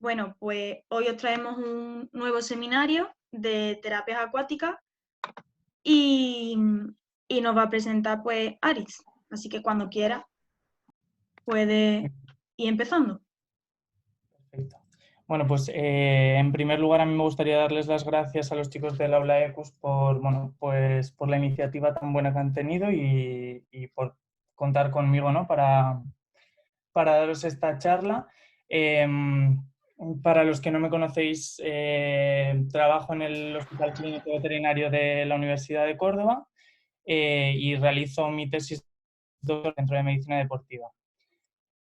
Bueno, pues hoy os traemos un nuevo seminario de terapias acuáticas y, y nos va a presentar pues Aris. Así que cuando quiera puede ir empezando. Perfecto. Bueno, pues en primer lugar a mí me gustaría darles las gracias a los chicos del Aula ECUS por, bueno, pues por la iniciativa tan buena que han tenido y por contar conmigo, ¿no? para daros esta charla. Para los que no me conocéis, trabajo en el Hospital Clínico Veterinario de la Universidad de Córdoba y realizo mi tesis doctoral dentro de medicina deportiva.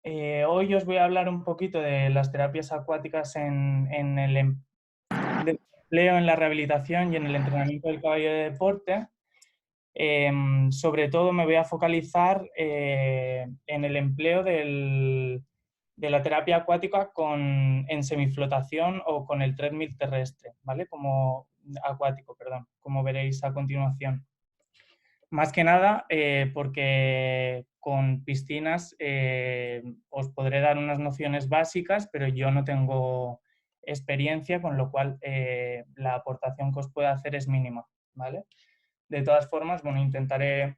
Hoy os voy a hablar un poquito de las terapias acuáticas en el empleo, en la rehabilitación y en el entrenamiento del caballo de deporte. Sobre todo me voy a focalizar en el empleo de la terapia acuática en semiflotación o con el treadmill terrestre, ¿vale? Como acuático, perdón, como veréis a continuación. Más que nada porque con piscinas os podré dar unas nociones básicas, pero yo no tengo experiencia, con lo cual la aportación que os pueda hacer es mínima, ¿vale? De todas formas, bueno, intentaré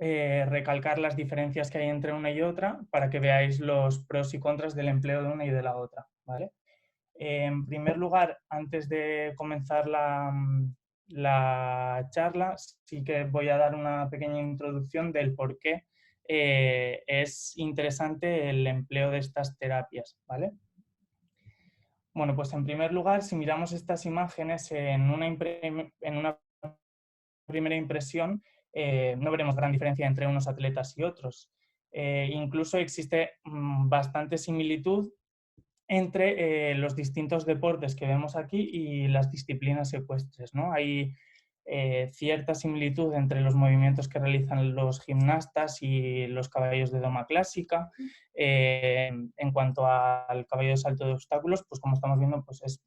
recalcar las diferencias que hay entre una y otra para que veáis los pros y contras del empleo de una y de la otra, ¿vale? En primer lugar, antes de comenzar la charla, sí que voy a dar una pequeña introducción del por qué es interesante el empleo de estas terapias, ¿vale? Bueno, pues en primer lugar, si miramos estas imágenes en una primera impresión, no veremos gran diferencia entre unos atletas y otros. Incluso existe bastante similitud entre los distintos deportes que vemos aquí y las disciplinas ecuestres, ¿no? Hay cierta similitud entre los movimientos que realizan los gimnastas y los caballos de doma clásica. En cuanto al caballo de salto de obstáculos, pues como estamos viendo, pues es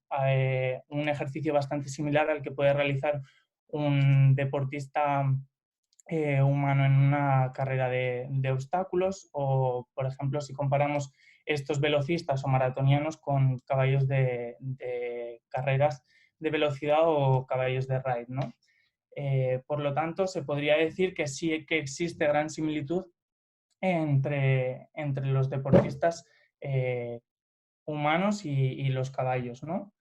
un ejercicio bastante similar al que puede realizar un deportista humano en una carrera de obstáculos o, por ejemplo, si comparamos estos velocistas o maratonianos con caballos de carreras de velocidad o caballos de ride, ¿no? Por lo tanto, se podría decir que sí que existe gran similitud entre los deportistas humanos y los caballos, ¿no?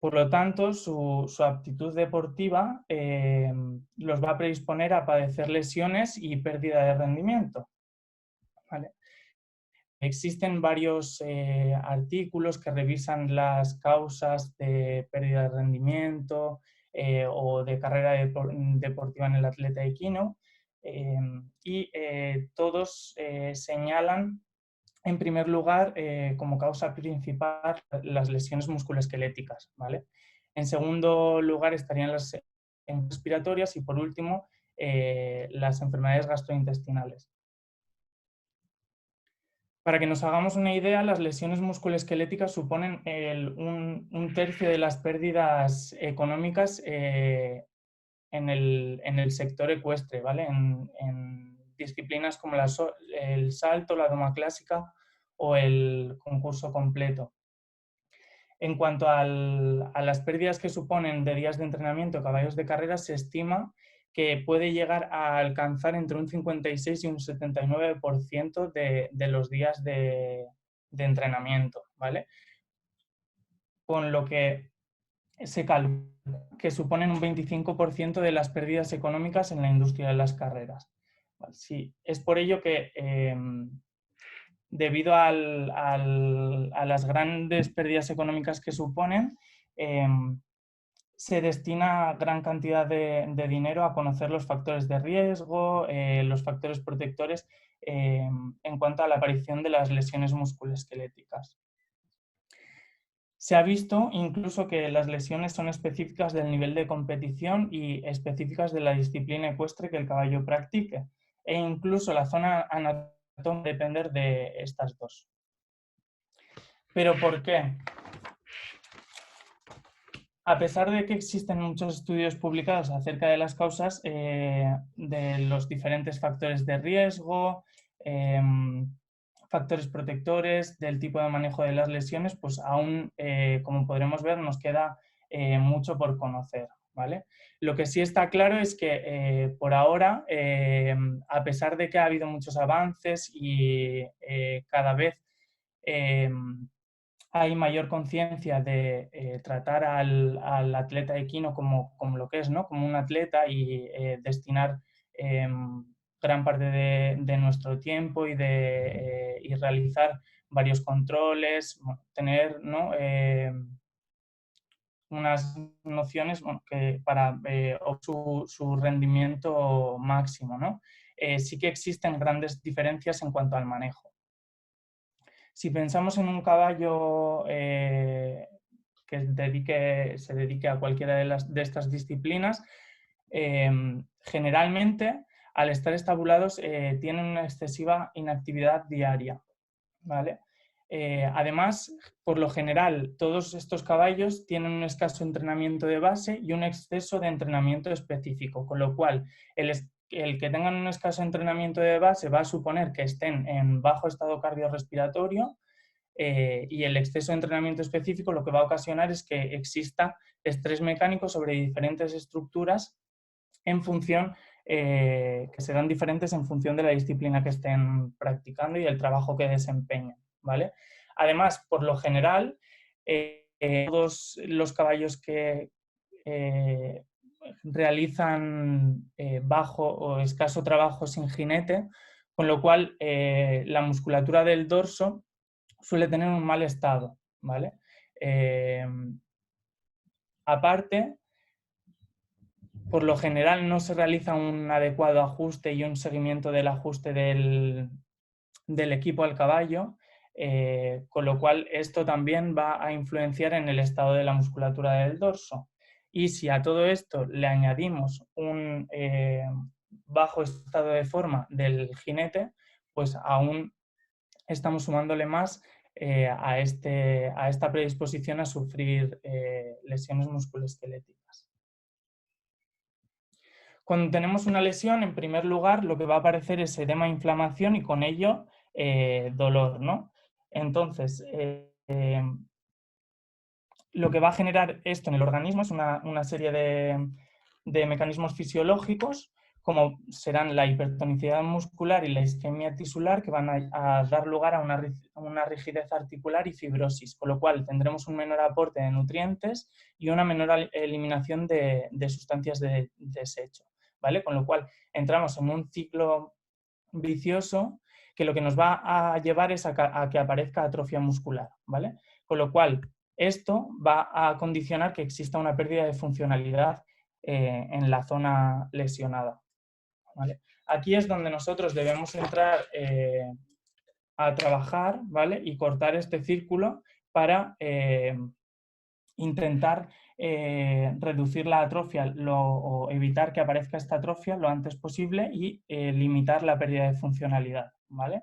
Por lo tanto, su aptitud deportiva los va a predisponer a padecer lesiones y pérdida de rendimiento, ¿vale? Existen varios artículos que revisan las causas de pérdida de rendimiento o de carrera deportiva en el atleta equino y todos señalan, en primer lugar, como causa principal las lesiones musculoesqueléticas, ¿vale? En segundo lugar estarían las respiratorias y por último las enfermedades gastrointestinales. Para que nos hagamos una idea, las lesiones musculoesqueléticas suponen un tercio de las pérdidas económicas en el sector ecuestre, ¿vale? En disciplinas como el salto, la doma clásica o el concurso completo. En cuanto a las pérdidas que suponen de días de entrenamiento caballos de carrera, se estima que puede llegar a alcanzar entre un 56 y un 79% de los días de entrenamiento, ¿vale? Con lo que se calcula que suponen un 25% de las pérdidas económicas en la industria de las carreras. Sí, es por ello que debido a las grandes pérdidas económicas que suponen, se destina gran cantidad de dinero a conocer los factores de riesgo, los factores protectores en cuanto a la aparición de las lesiones musculoesqueléticas. Se ha visto incluso que las lesiones son específicas del nivel de competición y específicas de la disciplina ecuestre que el caballo practique, e incluso la zona anatómica puede depender de estas dos. ¿Pero por qué? A pesar de que existen muchos estudios publicados acerca de las causas de los diferentes factores de riesgo, factores protectores, del tipo de manejo de las lesiones, pues aún, como podremos ver, nos queda mucho por conocer, ¿vale? Lo que sí está claro es que por ahora, a pesar de que ha habido muchos avances y cada vez hay mayor conciencia de tratar al atleta equino como lo que es, ¿no? Como un atleta y destinar gran parte de nuestro tiempo y realizar varios controles, tener, ¿no? Unas nociones, bueno, que para su rendimiento máximo, ¿no? Sí que existen grandes diferencias en cuanto al manejo. Si pensamos en un caballo que se dedique a cualquiera de estas disciplinas, generalmente, al estar estabulados, tienen una excesiva inactividad diaria, ¿vale? Además, por lo general, todos estos caballos tienen un escaso entrenamiento de base y un exceso de entrenamiento específico, con lo cual el que tengan un escaso entrenamiento de base va a suponer que estén en bajo estado cardiorrespiratorio y el exceso de entrenamiento específico lo que va a ocasionar es que exista estrés mecánico sobre diferentes estructuras en función, que serán diferentes en función de la disciplina que estén practicando y el trabajo que desempeñen, ¿vale? Además, por lo general, todos los caballos que realizan bajo o escaso trabajo sin jinete, con lo cual la musculatura del dorso suele tener un mal estado, ¿vale? Aparte, por lo general no se realiza un adecuado ajuste y un seguimiento del ajuste del equipo al caballo, con lo cual esto también va a influenciar en el estado de la musculatura del dorso. Y si a todo esto le añadimos un bajo estado de forma del jinete, pues aún estamos sumándole más a esta predisposición a sufrir lesiones musculoesqueléticas. Cuando tenemos una lesión, en primer lugar, lo que va a aparecer es edema e inflamación y con ello dolor, ¿no? Entonces, lo que va a generar esto en el organismo es una serie de mecanismos fisiológicos, como serán la hipertonicidad muscular y la isquemia tisular, que van a dar lugar a una rigidez articular y fibrosis, con lo cual tendremos un menor aporte de nutrientes y una menor eliminación de sustancias de desecho, ¿vale? Con lo cual entramos en un ciclo vicioso que lo que nos va a llevar es a que aparezca atrofia muscular, ¿vale? Con lo cual esto va a condicionar que exista una pérdida de funcionalidad en la zona lesionada, ¿vale? Aquí es donde nosotros debemos entrar a trabajar, ¿vale? Y cortar este círculo para intentar reducir la atrofia o evitar que aparezca esta atrofia lo antes posible y limitar la pérdida de funcionalidad, ¿vale?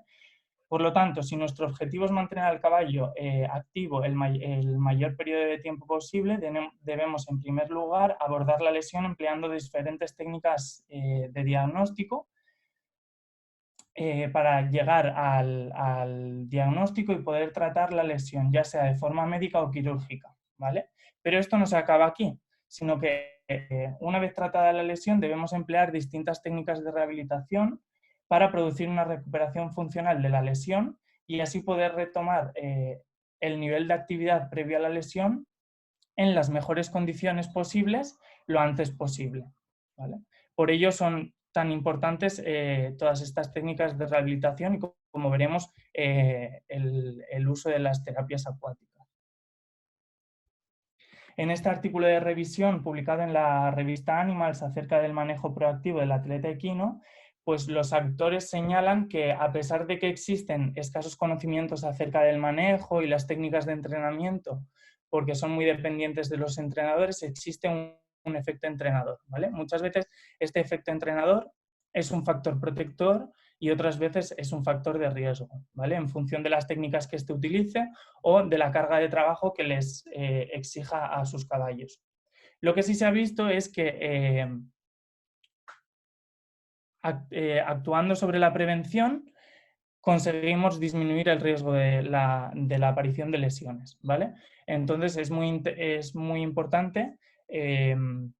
Por lo tanto, si nuestro objetivo es mantener al caballo activo el mayor periodo de tiempo posible, debemos en primer lugar abordar la lesión empleando diferentes técnicas de diagnóstico para llegar al diagnóstico y poder tratar la lesión, ya sea de forma médica o quirúrgica, ¿vale? Pero esto no se acaba aquí, sino que una vez tratada la lesión debemos emplear distintas técnicas de rehabilitación para producir una recuperación funcional de la lesión y así poder retomar el nivel de actividad previo a la lesión en las mejores condiciones posibles lo antes posible, ¿vale? Por ello son tan importantes todas estas técnicas de rehabilitación y, como veremos, el uso de las terapias acuáticas. En este artículo de revisión publicado en la revista Animals acerca del manejo proactivo del atleta equino, pues los autores señalan que a pesar de que existen escasos conocimientos acerca del manejo y las técnicas de entrenamiento, porque son muy dependientes de los entrenadores, existe un efecto entrenador, ¿vale? Muchas veces este efecto entrenador es un factor protector y otras veces es un factor de riesgo, ¿vale? En función de las técnicas que éste utilice o de la carga de trabajo que les exija a sus caballos. Lo que sí se ha visto es que actuando sobre la prevención, conseguimos disminuir el riesgo de la aparición de lesiones, ¿vale? Entonces es muy importante el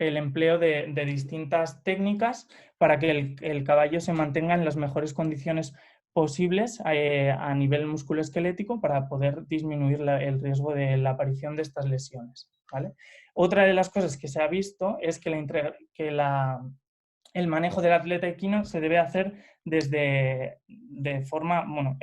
empleo de distintas técnicas para que el caballo se mantenga en las mejores condiciones posibles a nivel musculoesquelético para poder disminuir el riesgo de la aparición de estas lesiones, ¿vale? Otra de las cosas que se ha visto es que el manejo del atleta equino se debe hacer de forma, bueno,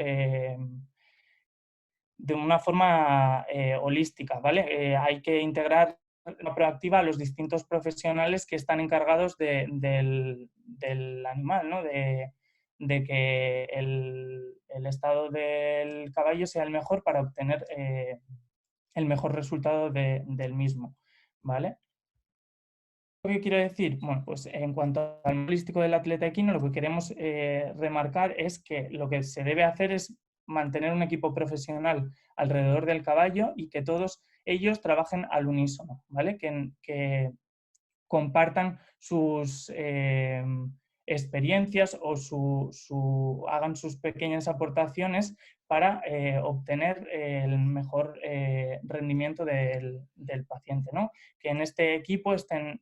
de una forma holística, ¿vale? Hay que integrar la proactiva a los distintos profesionales que están encargados del animal, ¿no? De que el estado del caballo sea el mejor para obtener el mejor resultado del mismo, ¿vale? ¿Qué quiero decir? Bueno, pues en cuanto al holístico del atleta equino, lo que queremos remarcar es que lo que se debe hacer es mantener un equipo profesional alrededor del caballo y que todos ellos trabajen al unísono, ¿vale? Que compartan sus experiencias o hagan sus pequeñas aportaciones para obtener el mejor rendimiento del paciente, ¿no? Que en este equipo estén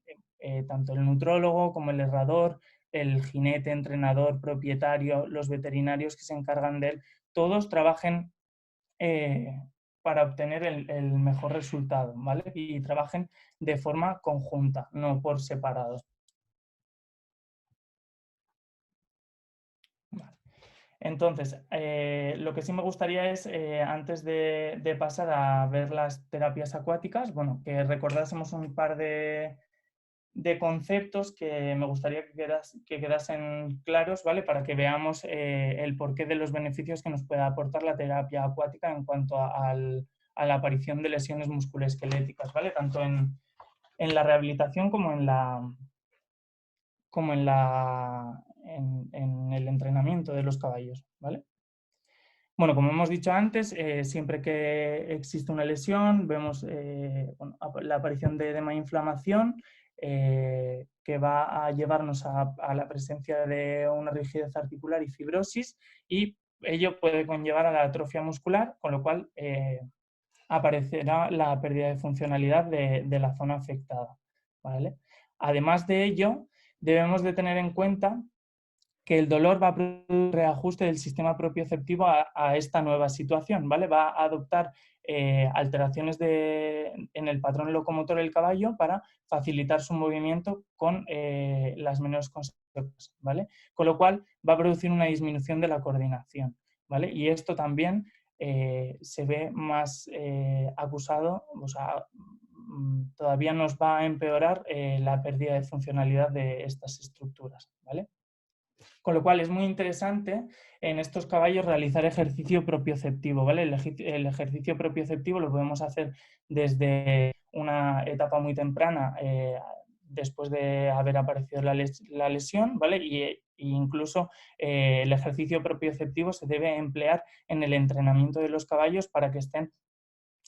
tanto el nutrólogo como el herrador, el jinete, entrenador, propietario, los veterinarios que se encargan de él, todos trabajen para obtener el mejor resultado, ¿vale? Y trabajen de forma conjunta, no por separado. Vale. Entonces, lo que sí me gustaría es, antes de pasar a ver las terapias acuáticas, bueno, que recordásemos un par de conceptos que me gustaría que quedasen claros, ¿vale? Para que veamos el porqué de los beneficios que nos puede aportar la terapia acuática en cuanto a la aparición de lesiones musculoesqueléticas, ¿vale? Tanto en la rehabilitación como en el entrenamiento de los caballos, ¿vale? Bueno, como hemos dicho antes, siempre que existe una lesión, vemos la aparición de edema e inflamación, que va a llevarnos a la presencia de una rigidez articular y fibrosis, y ello puede conllevar a la atrofia muscular, con lo cual aparecerá la pérdida de funcionalidad de la zona afectada, ¿vale? Además de ello, debemos de tener en cuenta que el dolor va a producir un reajuste del sistema propioceptivo a esta nueva situación, ¿vale? Va a adoptar alteraciones en el patrón locomotor del caballo para facilitar su movimiento con las menores consecuencias, ¿vale? Con lo cual va a producir una disminución de la coordinación, ¿vale? Y esto también se ve más acusado, o sea, todavía nos va a empeorar la pérdida de funcionalidad de estas estructuras, ¿vale? Con lo cual es muy interesante en estos caballos realizar ejercicio propioceptivo, ¿vale? El ejercicio propioceptivo lo podemos hacer desde una etapa muy temprana, después de haber aparecido la lesión, ¿vale? Y incluso el ejercicio propioceptivo se debe emplear en el entrenamiento de los caballos para que estén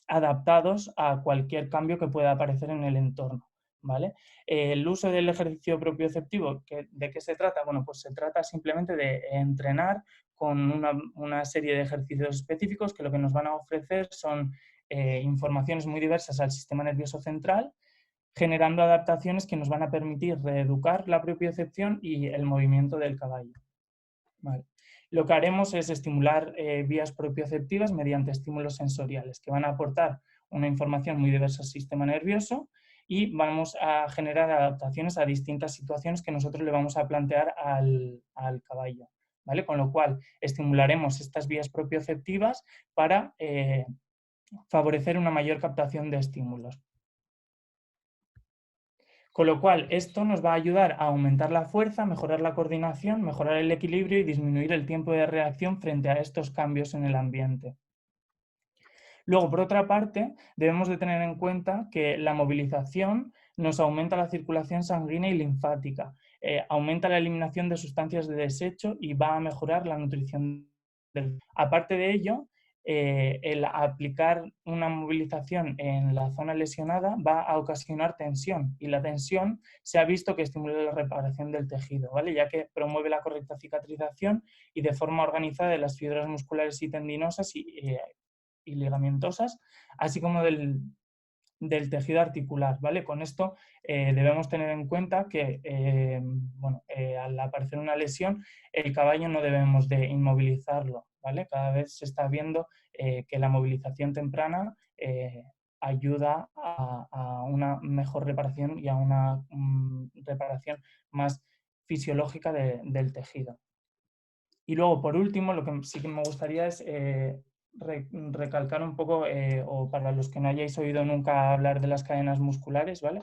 adaptados a cualquier cambio que pueda aparecer en el entorno, ¿vale? El uso del ejercicio propioceptivo, ¿de qué se trata? Bueno, pues se trata simplemente de entrenar con una serie de ejercicios específicos que lo que nos van a ofrecer son informaciones muy diversas al sistema nervioso central, generando adaptaciones que nos van a permitir reeducar la propiocepción y el movimiento del caballo, ¿vale? Lo que haremos es estimular vías propioceptivas mediante estímulos sensoriales que van a aportar una información muy diversa al sistema nervioso y vamos a generar adaptaciones a distintas situaciones que nosotros le vamos a plantear al caballo, ¿vale? Con lo cual estimularemos estas vías propioceptivas para favorecer una mayor captación de estímulos. Con lo cual, esto nos va a ayudar a aumentar la fuerza, mejorar la coordinación, mejorar el equilibrio y disminuir el tiempo de reacción frente a estos cambios en el ambiente. Luego, por otra parte, debemos de tener en cuenta que la movilización nos aumenta la circulación sanguínea y linfática, aumenta la eliminación de sustancias de desecho y va a mejorar la nutrición. Aparte de ello, el aplicar una movilización en la zona lesionada va a ocasionar tensión, y la tensión se ha visto que estimula la reparación del tejido, ¿vale? Ya que promueve la correcta cicatrización y de forma organizada de las fibras musculares y tendinosas y ligamentosas, así como del tejido articular, ¿vale? Con esto debemos tener en cuenta que al aparecer una lesión, el caballo no debemos de inmovilizarlo, ¿vale? Cada vez se está viendo que la movilización temprana ayuda a una mejor reparación y a una reparación más fisiológica del tejido. Y luego, por último, lo que sí que me gustaría es recalcar un poco, o para los que no hayáis oído nunca hablar de las cadenas musculares, ¿vale?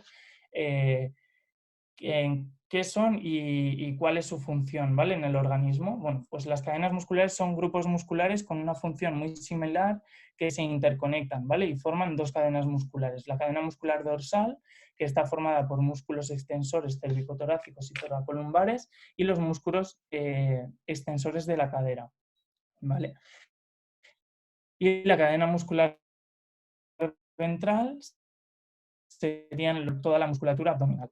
¿Qué son y cuál es su función, ¿vale? En el organismo. Bueno, pues las cadenas musculares son grupos musculares con una función muy similar que se interconectan, ¿vale? Y forman dos cadenas musculares. La cadena muscular dorsal, que está formada por músculos extensores cervicotorácicos y toracolumbares, y los músculos extensores de la cadera, ¿vale? Y la cadena muscular ventral sería toda la musculatura abdominal.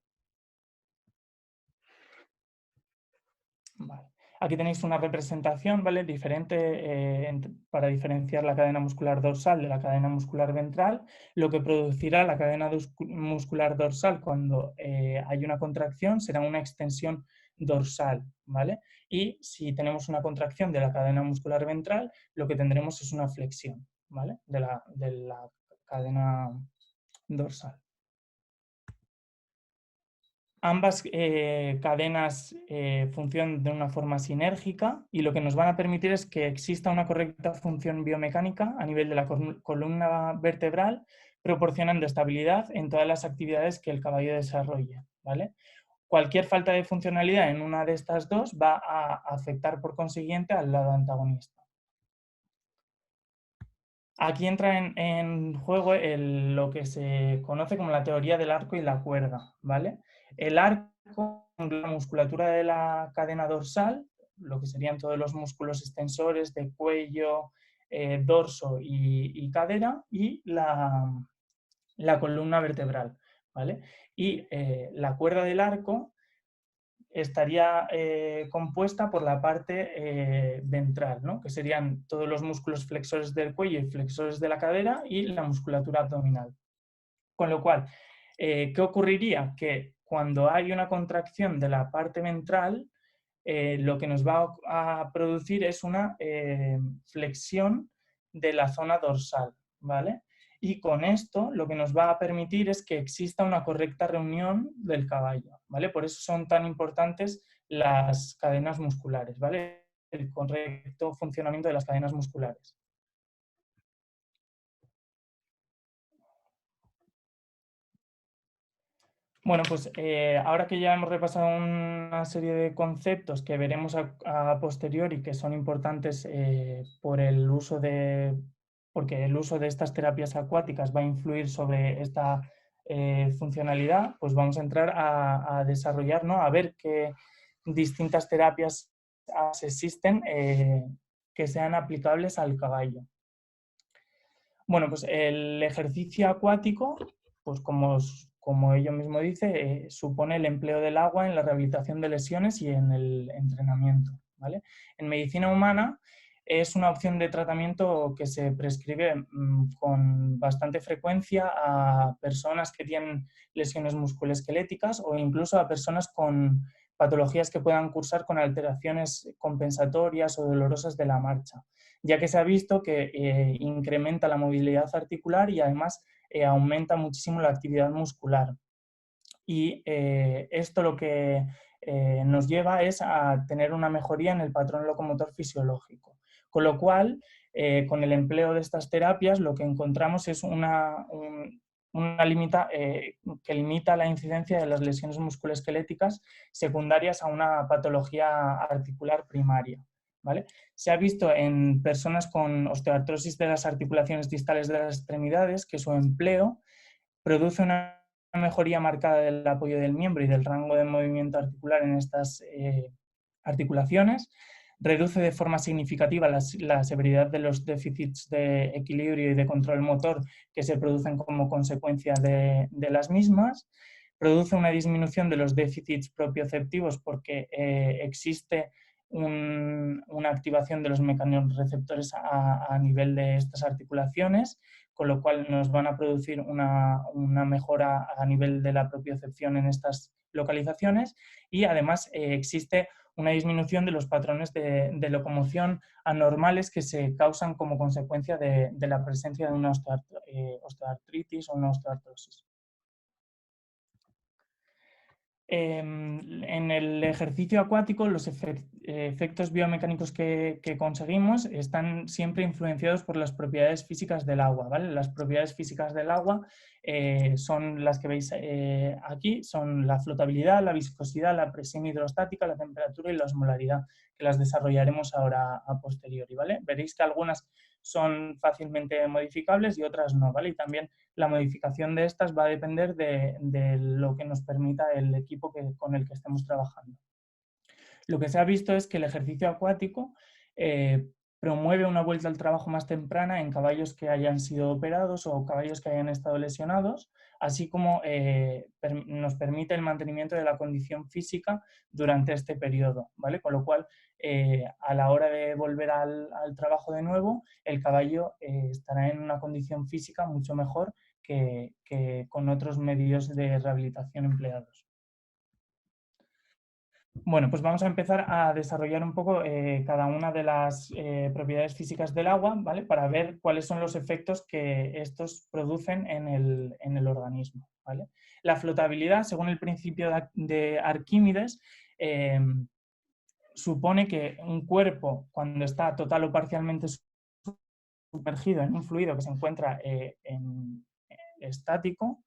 Vale. Aquí tenéis una representación, ¿vale? Diferente para diferenciar la cadena muscular dorsal de la cadena muscular ventral. Lo que producirá la cadena muscular dorsal cuando hay una contracción será una extensión dorsal, ¿vale? Y si tenemos una contracción de la cadena muscular ventral, lo que tendremos es una flexión, ¿vale? De la cadena dorsal. Ambas cadenas funcionan de una forma sinérgica, y lo que nos van a permitir es que exista una correcta función biomecánica a nivel de la columna vertebral, proporcionando estabilidad en todas las actividades que el caballo desarrolle, ¿vale? Cualquier falta de funcionalidad en una de estas dos va a afectar por consiguiente al lado antagonista. Aquí entra en juego lo que se conoce como la teoría del arco y la cuerda, ¿vale? El arco, la musculatura de la cadena dorsal, lo que serían todos los músculos extensores de cuello, dorso y cadera, y la columna vertebral, ¿vale? Y la cuerda del arco estaría compuesta por la parte ventral, ¿no? Que serían todos los músculos flexores del cuello y flexores de la cadera y la musculatura abdominal. Con lo cual, ¿qué ocurriría? Que cuando hay una contracción de la parte ventral, lo que nos va a producir es una flexión de la zona dorsal, ¿vale? Y con esto lo que nos va a permitir es que exista una correcta reunión del caballo, ¿vale? Por eso son tan importantes las cadenas musculares, ¿vale? El correcto funcionamiento de las cadenas musculares. Bueno, pues ahora que ya hemos repasado una serie de conceptos que veremos a posteriori, que son importantes porque el uso de estas terapias acuáticas va a influir sobre esta funcionalidad, pues vamos a entrar a desarrollar, ¿no? A ver qué distintas terapias existen que sean aplicables al caballo. Bueno, pues el ejercicio acuático, pues como ello mismo dice, supone el empleo del agua en la rehabilitación de lesiones y en el entrenamiento, ¿vale? En medicina humana es una opción de tratamiento que se prescribe con bastante frecuencia a personas que tienen lesiones musculoesqueléticas o incluso a personas con patologías que puedan cursar con alteraciones compensatorias o dolorosas de la marcha, ya que se ha visto que incrementa la movilidad articular y además aumenta muchísimo la actividad muscular. Y esto lo que nos lleva es a tener una mejoría en el patrón locomotor fisiológico. Con lo cual, con el empleo de estas terapias, lo que encontramos es que limita la incidencia de las lesiones musculoesqueléticas secundarias a una patología articular primaria, ¿vale? Se ha visto en personas con osteoartrosis de las articulaciones distales de las extremidades que su empleo produce una mejoría marcada del apoyo del miembro y del rango de movimiento articular en estas articulaciones, reduce de forma significativa la severidad de los déficits de equilibrio y de control motor que se producen como consecuencia de las mismas, produce una disminución de los déficits propioceptivos porque existe una activación de los mecanismos receptores a nivel de estas articulaciones, con lo cual nos van a producir una mejora a nivel de la propiocepción en estas localizaciones, y además existe una disminución de los patrones de locomoción anormales que se causan como consecuencia de la presencia de una osteoartritis o una osteoartrosis. En el ejercicio acuático, los efectos biomecánicos que conseguimos están siempre influenciados por las propiedades físicas del agua, ¿vale? Las propiedades físicas del agua son las que veis aquí, son la flotabilidad, la viscosidad, la presión hidrostática, la temperatura y la osmolaridad, que las desarrollaremos ahora a posteriori, ¿vale? Veréis que algunas son fácilmente modificables y otras no, ¿vale? Y también la modificación de estas va a depender de lo que nos permita el equipo con el que estemos trabajando. Lo que se ha visto es que el ejercicio acuático promueve una vuelta al trabajo más temprana en caballos que hayan sido operados o caballos que hayan estado lesionados, así como nos permite el mantenimiento de la condición física durante este periodo, ¿vale? Con lo cual, a la hora de volver al trabajo de nuevo, el caballo estará en una condición física mucho mejor que con otros medios de rehabilitación empleados. Bueno, pues vamos a empezar a desarrollar un poco cada una de las propiedades físicas del agua, ¿vale? Para ver cuáles son los efectos que estos producen en el organismo, ¿vale? La flotabilidad, según el principio de Arquímedes, supone que un cuerpo, cuando está total o parcialmente sumergido en un fluido que se encuentra estático,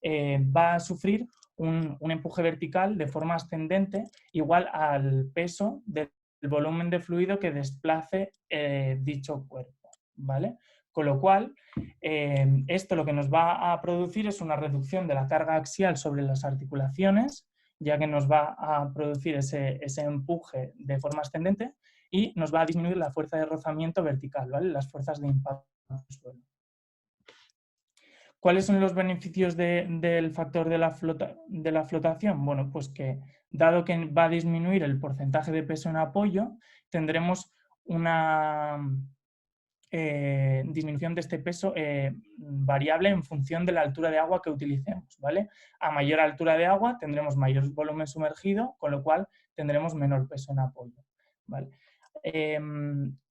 va a sufrir un empuje vertical de forma ascendente igual al peso del volumen de fluido que desplace dicho cuerpo, ¿vale? Con lo cual, esto lo que nos va a producir es una reducción de la carga axial sobre las articulaciones, ya que nos va a producir ese empuje de forma ascendente, y nos va a disminuir la fuerza de rozamiento vertical, ¿vale? Las fuerzas de impacto al suelo. ¿Cuáles son los beneficios del factor de la flotación? Bueno, pues que dado que va a disminuir el porcentaje de peso en apoyo, tendremos una disminución de este peso variable en función de la altura de agua que utilicemos, ¿vale? A mayor altura de agua tendremos mayor volumen sumergido, con lo cual tendremos menor peso en apoyo, ¿vale?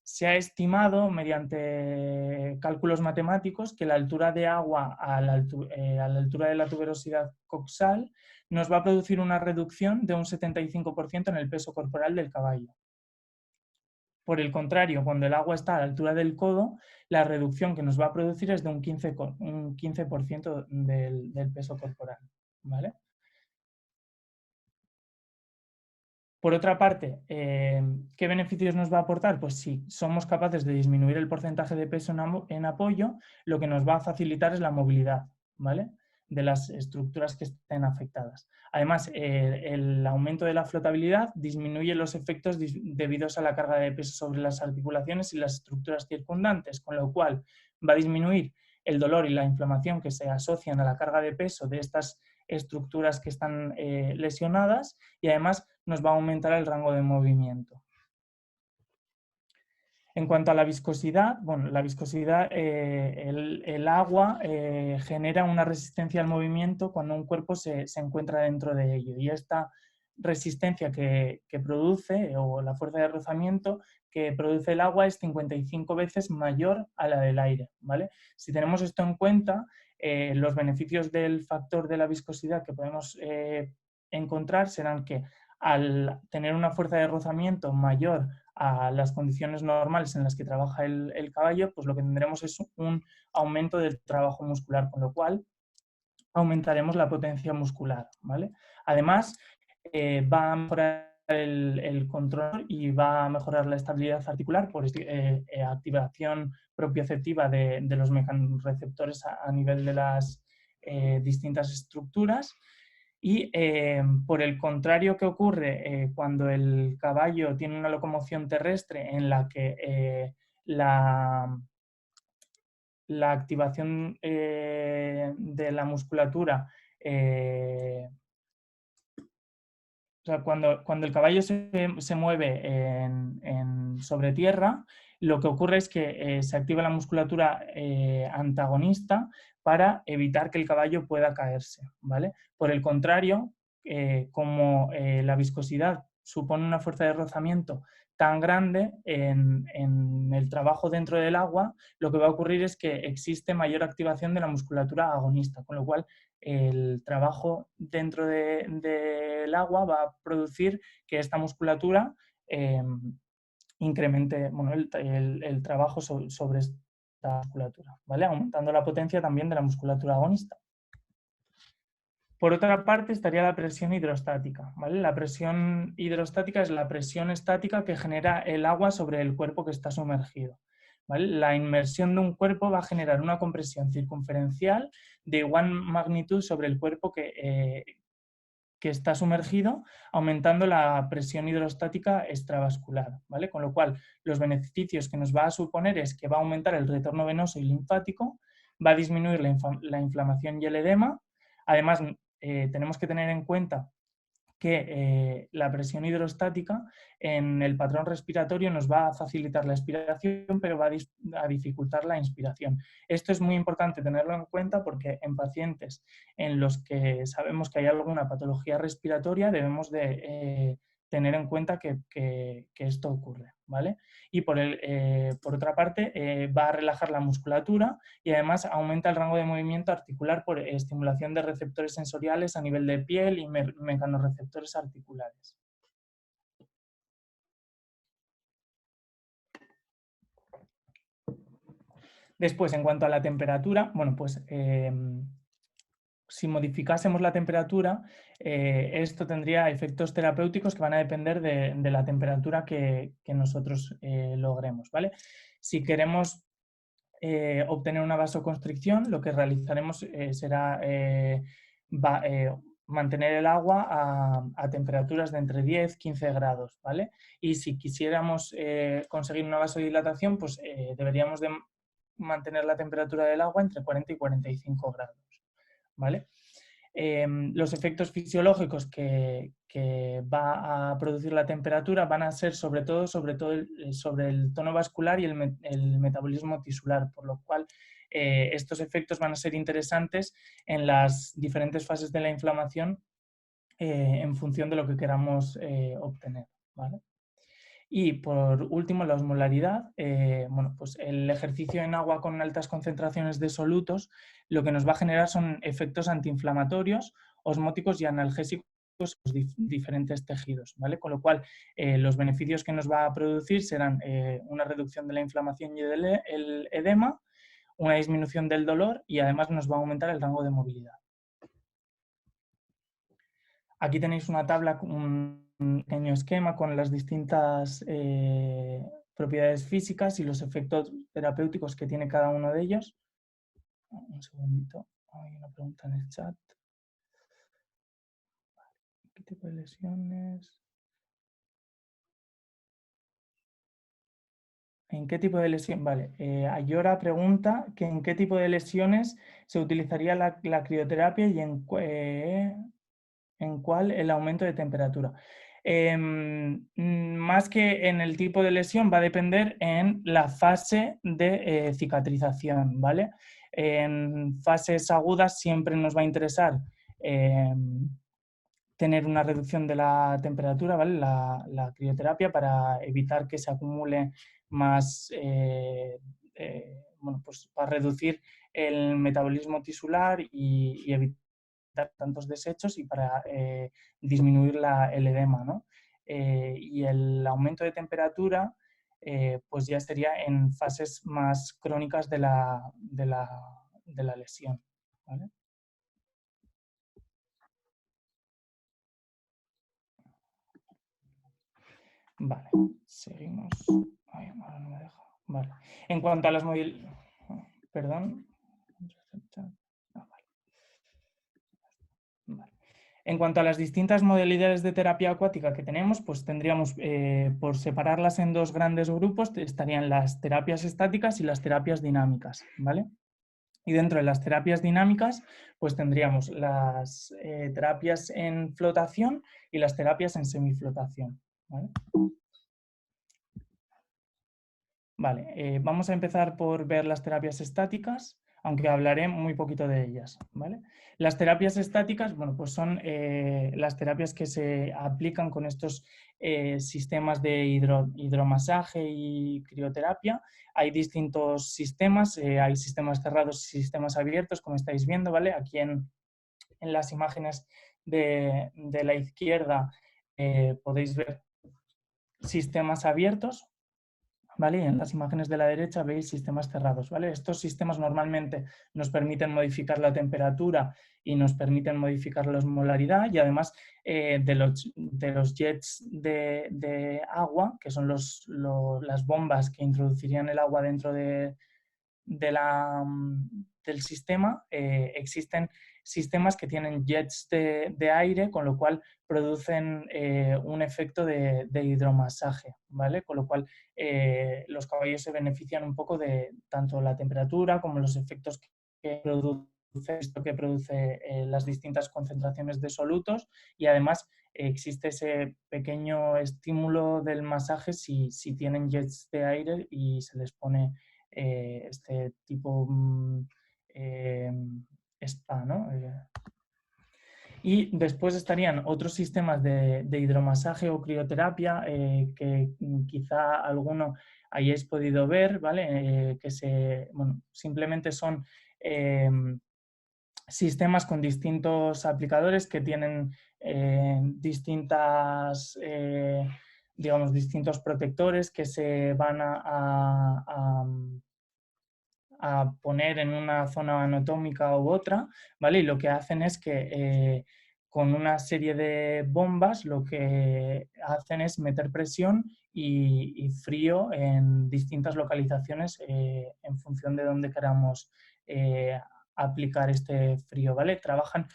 Se ha estimado mediante cálculos matemáticos que la altura de agua a la altura de la tuberosidad coxal nos va a producir una reducción de un 75% en el peso corporal del caballo. Por el contrario, cuando el agua está a la altura del codo, la reducción que nos va a producir es de un 15% del peso corporal, ¿vale? Por otra parte, ¿qué beneficios nos va a aportar? Pues si somos capaces de disminuir el porcentaje de peso en apoyo, lo que nos va a facilitar es la movilidad, ¿vale? De las estructuras que estén afectadas. Además, el aumento de la flotabilidad disminuye los efectos debidos a la carga de peso sobre las articulaciones y las estructuras circundantes, con lo cual va a disminuir el dolor y la inflamación que se asocian a la carga de peso de estas estructuras que están lesionadas, y además nos va a aumentar el rango de movimiento. En cuanto a la viscosidad, bueno, la viscosidad, el agua genera una resistencia al movimiento cuando un cuerpo se encuentra dentro de ello, y esta resistencia que produce, o la fuerza de rozamiento que produce el agua, es 55 veces mayor a la del aire, ¿vale? Si tenemos esto en cuenta, los beneficios del factor de la viscosidad que podemos encontrar serán que, al tener una fuerza de rozamiento mayor a las condiciones normales en las que trabaja el caballo, pues lo que tendremos es un aumento del trabajo muscular, con lo cual aumentaremos la potencia muscular, ¿vale? Además, va a mejorar el control y va a mejorar la estabilidad articular por activación propioceptiva de los mecanorreceptores a nivel de las distintas estructuras. Y por el contrario que ocurre cuando el caballo tiene una locomoción terrestre en la que la activación de la musculatura, o sea, cuando el caballo se mueve sobre tierra, lo que ocurre es que se activa la musculatura antagonista para evitar que el caballo pueda caerse, ¿vale? Por el contrario, como la viscosidad supone una fuerza de rozamiento tan grande en el trabajo dentro del agua, lo que va a ocurrir es que existe mayor activación de la musculatura agonista, con lo cual el trabajo dentro del agua va a producir que esta musculatura incremente bueno, el trabajo sobre esta musculatura, ¿vale? Aumentando la potencia también de la musculatura agonista. Por otra parte estaría la presión hidrostática, ¿vale? La presión hidrostática es la presión estática que genera el agua sobre el cuerpo que está sumergido, ¿vale? La inmersión de un cuerpo va a generar una compresión circunferencial de igual magnitud sobre el cuerpo que está sumergido, aumentando la presión hidrostática extravascular, ¿vale? Con lo cual, los beneficios que nos va a suponer es que va a aumentar el retorno venoso y linfático, va a disminuir la inflamación y el edema. Además, tenemos que tener en cuenta que la presión hidrostática en el patrón respiratorio nos va a facilitar la expiración, pero va a dificultar la inspiración. Esto es muy importante tenerlo en cuenta porque en pacientes en los que sabemos que hay alguna patología respiratoria debemos de tener en cuenta que esto ocurre, ¿vale? Y por otra parte, va a relajar la musculatura y además aumenta el rango de movimiento articular por estimulación de receptores sensoriales a nivel de piel y mecanorreceptores articulares. Después, en cuanto a la temperatura, bueno, pues si modificásemos la temperatura, esto tendría efectos terapéuticos que van a depender de la temperatura que nosotros logremos, ¿vale? Si queremos obtener una vasoconstricción, lo que realizaremos será mantener el agua a temperaturas de entre 10 y 15 grados, ¿vale? Y si quisiéramos conseguir una vasodilatación, pues deberíamos de mantener la temperatura del agua entre 40 y 45 grados, ¿vale? Los efectos fisiológicos que va a producir la temperatura van a ser sobre todo sobre el tono vascular y el metabolismo tisular, por lo cual estos efectos van a ser interesantes en las diferentes fases de la inflamación en función de lo que queramos obtener, ¿vale? Y por último, la osmolaridad. Bueno, pues el ejercicio en agua con altas concentraciones de solutos lo que nos va a generar son efectos antiinflamatorios, osmóticos y analgésicos en los diferentes tejidos, ¿vale? Con lo cual, los beneficios que nos va a producir serán una reducción de la inflamación y el edema, una disminución del dolor y además nos va a aumentar el rango de movilidad. Aquí tenéis una tabla, un pequeño esquema con las distintas propiedades físicas y los efectos terapéuticos que tiene cada uno de ellos. Un segundito, hay una pregunta en el chat. ¿Qué tipo de lesiones? ¿En qué tipo de lesión? Vale, Ayora pregunta que en qué tipo de lesiones se utilizaría la crioterapia y en cuál el aumento de temperatura. Más que en el tipo de lesión, va a depender en la fase de cicatrización, ¿vale? En fases agudas siempre nos va a interesar tener una reducción de la temperatura, ¿vale? La crioterapia para evitar que se acumule más, bueno, pues para reducir el metabolismo tisular y evitar tantos desechos y para disminuir el edema, ¿no? Y el aumento de temperatura pues ya sería en fases más crónicas de la lesión, ¿vale? Vale, seguimos. Ay, ahora no me deja. Vale. En cuanto a las modalidades... Perdón. Vale. Vale. En cuanto a las distintas modalidades de terapia acuática que tenemos, pues tendríamos, por separarlas en dos grandes grupos, estarían las terapias estáticas y las terapias dinámicas, ¿vale? Y dentro de las terapias dinámicas, pues tendríamos las terapias en flotación y las terapias en semiflotación, ¿vale? Vale, vamos a empezar por ver las terapias estáticas, aunque hablaré muy poquito de ellas, ¿vale? Las terapias estáticas, bueno, pues son las terapias que se aplican con estos sistemas de hidromasaje y crioterapia. Hay distintos sistemas, hay sistemas cerrados y sistemas abiertos, como estáis viendo, ¿vale? Aquí en las imágenes de la izquierda podéis ver sistemas abiertos, ¿vale? Y en las imágenes de la derecha veis sistemas cerrados, ¿vale? Estos sistemas normalmente nos permiten modificar la temperatura y nos permiten modificar la osmolaridad, y además de los jets de agua, que son las bombas que introducirían el agua dentro del sistema, existen sistemas que tienen jets de aire, con lo cual producen un efecto de hidromasaje, ¿vale? Con lo cual los caballos se benefician un poco de tanto la temperatura como los efectos que produce las distintas concentraciones de solutos, y además existe ese pequeño estímulo del masaje si tienen jets de aire y se les pone este tipo spa, ¿no? Y después estarían otros sistemas de hidromasaje o crioterapia que quizá alguno hayáis podido ver, ¿vale? Bueno, simplemente son sistemas con distintos aplicadores que tienen digamos, distintos protectores que se van a poner en una zona anatómica u otra, ¿vale? Y lo que hacen es que con una serie de bombas lo que hacen es meter presión y frío en distintas localizaciones en función de dónde queramos aplicar este frío, ¿vale? Trabajan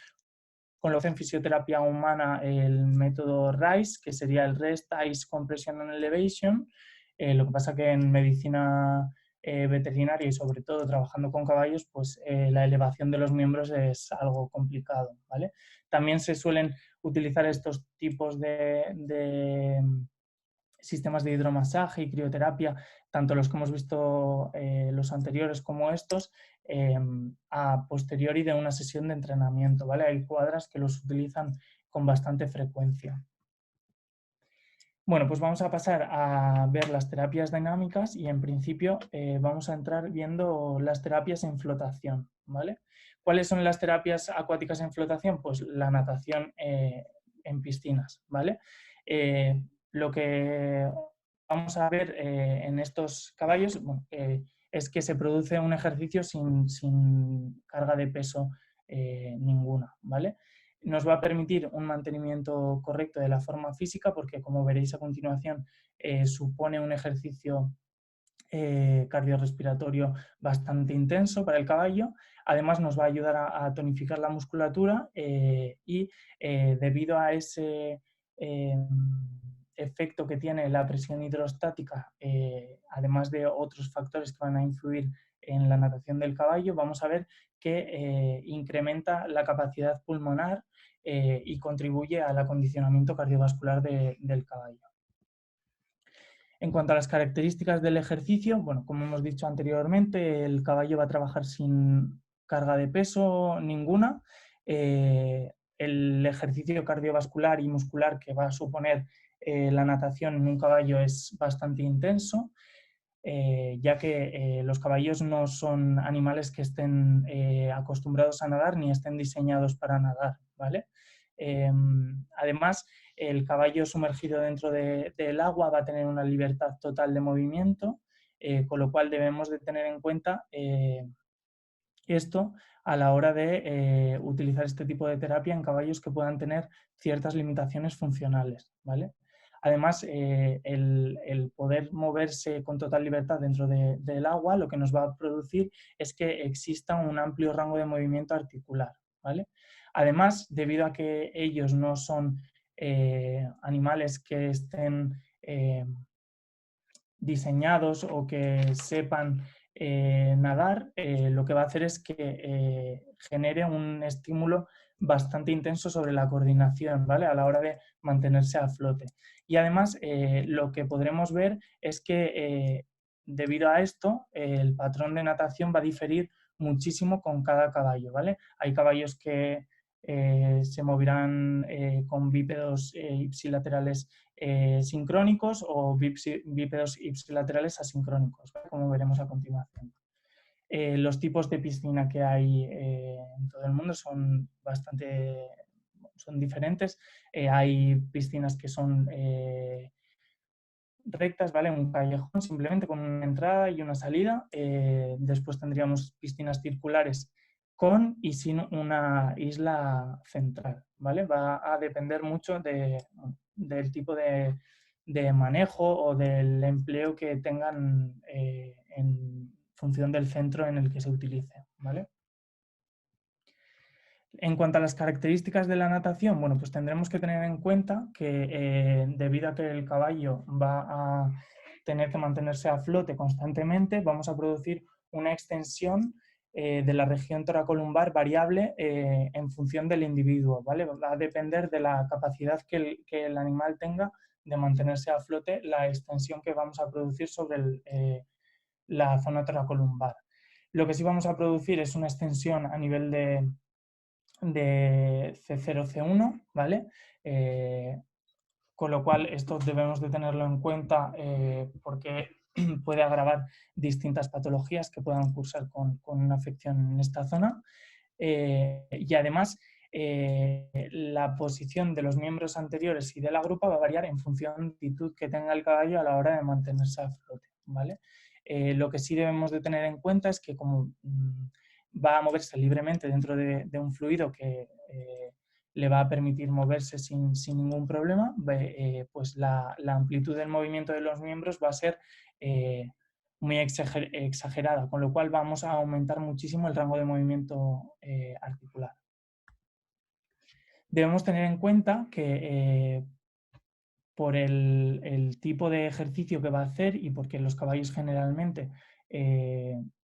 con lo que en fisioterapia humana el método RICE, que sería el Rest, Ice, Compression and Elevation. Lo que pasa que en medicina veterinaria y sobre todo trabajando con caballos, pues la elevación de los miembros es algo complicado, ¿vale? También se suelen utilizar estos tipos de sistemas de hidromasaje y crioterapia, tanto los que hemos visto los anteriores como estos, a posteriori de una sesión de entrenamiento, ¿vale? Hay cuadras que los utilizan con bastante frecuencia. Bueno, pues vamos a pasar a ver las terapias dinámicas y en principio vamos a entrar viendo las terapias en flotación, ¿vale? ¿Cuáles son las terapias acuáticas en flotación? Pues la natación en piscinas, ¿vale? Lo que vamos a ver en estos caballos es que se produce un ejercicio sin carga de peso ninguna, ¿vale? Nos va a permitir un mantenimiento correcto de la forma física porque, como veréis a continuación, supone un ejercicio cardiorrespiratorio bastante intenso para el caballo. Además nos va a ayudar a tonificar la musculatura y debido a ese efecto que tiene la presión hidrostática, además de otros factores que van a influir en la natación del caballo, vamos a ver que incrementa la capacidad pulmonar y contribuye al acondicionamiento cardiovascular del caballo. En cuanto a las características del ejercicio, bueno, como hemos dicho anteriormente, el caballo va a trabajar sin carga de peso ninguna. El ejercicio cardiovascular y muscular que va a suponer la natación en un caballo es bastante intenso, ya que los caballos no son animales que estén acostumbrados a nadar ni estén diseñados para nadar, ¿vale? Además, el caballo sumergido dentro del agua va a tener una libertad total de movimiento, con lo cual debemos de tener en cuenta esto a la hora de utilizar este tipo de terapia en caballos que puedan tener ciertas limitaciones funcionales, ¿vale? Además, el poder moverse con total libertad dentro del agua lo que nos va a producir es que exista un amplio rango de movimiento articular, ¿vale? Además, debido a que ellos no son animales que estén diseñados o que sepan nadar, lo que va a hacer es que genere un estímulo bastante intenso sobre la coordinación, ¿vale? A la hora de mantenerse a flote. Y además, lo que podremos ver es que debido a esto, el patrón de natación va a diferir muchísimo con cada caballo, ¿vale? Hay caballos que se moverán con bípedos ipsilaterales sincrónicos o bípedos ipsilaterales asincrónicos, ¿vale? Como veremos a continuación. Los tipos de piscina que hay en todo el mundo son diferentes. Hay piscinas que son rectas, ¿vale? Un callejón simplemente con una entrada y una salida. Después tendríamos piscinas circulares con y sin una isla central, ¿vale? Va a depender mucho del tipo de manejo o del empleo que tengan en función del centro en el que se utilice, ¿vale? En cuanto a las características de la natación, bueno, pues tendremos que tener en cuenta que debido a que el caballo va a tener que mantenerse a flote constantemente, vamos a producir una extensión de la región toracolumbar variable en función del individuo, ¿vale? Va a depender de la capacidad que el animal tenga de mantenerse a flote, la extensión que vamos a producir sobre la zona toracolumbar. Lo que sí vamos a producir es una extensión a nivel de C0, C1, ¿vale? Con lo cual esto debemos de tenerlo en cuenta porque puede agravar distintas patologías que puedan cursar con una afección en esta zona. Y además, la posición de los miembros anteriores y de la grupa va a variar en función de la actitud que tenga el caballo a la hora de mantenerse a flote, ¿vale? Lo que sí debemos de tener en cuenta es que como va a moverse libremente dentro de un fluido que le va a permitir moverse sin ningún problema, pues la amplitud del movimiento de los miembros va a ser muy exagerada, con lo cual vamos a aumentar muchísimo el rango de movimiento articular. Debemos tener en cuenta que por el tipo de ejercicio que va a hacer y porque los caballos generalmente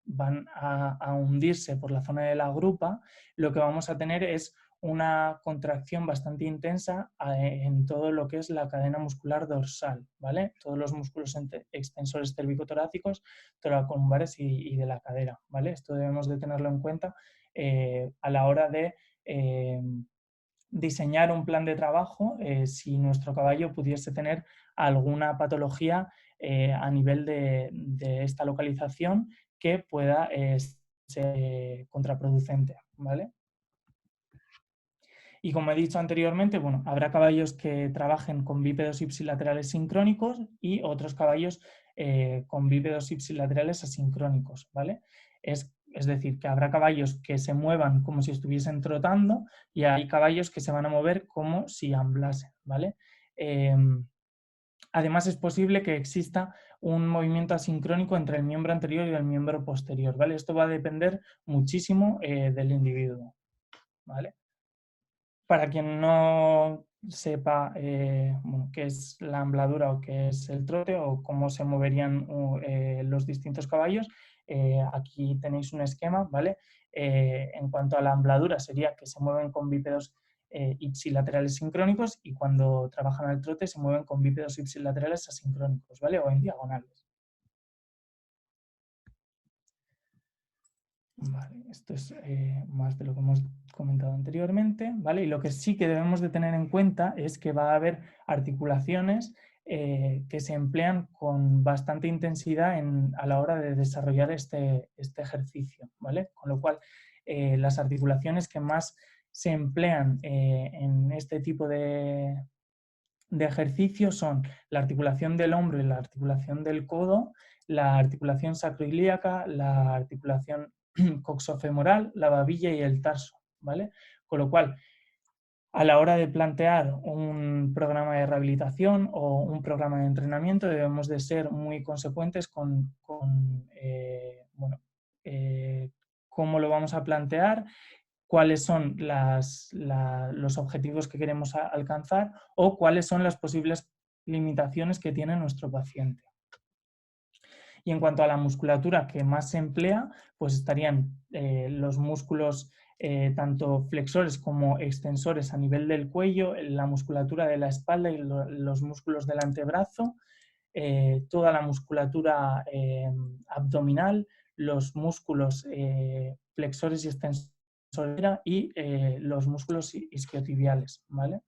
van a hundirse por la zona de la grupa, lo que vamos a tener es una contracción bastante intensa en todo lo que es la cadena muscular dorsal, ¿vale? Todos los músculos extensores cervicotorácicos, toracolumbares y de la cadera, ¿vale? Esto debemos de tenerlo en cuenta a la hora de diseñar un plan de trabajo si nuestro caballo pudiese tener alguna patología a nivel de esta localización que pueda ser contraproducente, ¿vale? Y como he dicho anteriormente, bueno, habrá caballos que trabajen con bípedos ipsilaterales sincrónicos y otros caballos con bípedos ipsilaterales asincrónicos, ¿vale? Es decir, que habrá caballos que se muevan como si estuviesen trotando y hay caballos que se van a mover como si amblasen, ¿vale? Además, es posible que exista un movimiento asincrónico entre el miembro anterior y el miembro posterior, ¿vale? Esto va a depender muchísimo del individuo, ¿vale? Para quien no sepa bueno, qué es la ambladura o qué es el trote o cómo se moverían los distintos caballos, aquí tenéis un esquema, ¿vale? En cuanto a la ambladura sería que se mueven con bípedos ipsilaterales sincrónicos y cuando trabajan al trote se mueven con bípedos ipsilaterales asincrónicos, ¿vale? O en diagonales. Vale, esto es más de lo que hemos comentado anteriormente, ¿vale? Y lo que sí que debemos de tener en cuenta es que va a haber articulaciones que se emplean con bastante intensidad a la hora de desarrollar este ejercicio, ¿vale? Con lo cual, las articulaciones que más se emplean en este tipo de ejercicio son la articulación del hombro y la articulación del codo, la articulación sacroilíaca, la articulación coxofemoral, la babilla y el tarso, ¿vale? Con lo cual, a la hora de plantear un programa de rehabilitación o un programa de entrenamiento debemos de ser muy consecuentes con cómo lo vamos a plantear, cuáles son los objetivos que queremos alcanzar o cuáles son las posibles limitaciones que tiene nuestro paciente. Y en cuanto a la musculatura que más se emplea, pues estarían los músculos tanto flexores como extensores a nivel del cuello, la musculatura de la espalda y los músculos del antebrazo, toda la musculatura abdominal, los músculos flexores y extensores y los músculos isquiotibiales, ¿vale?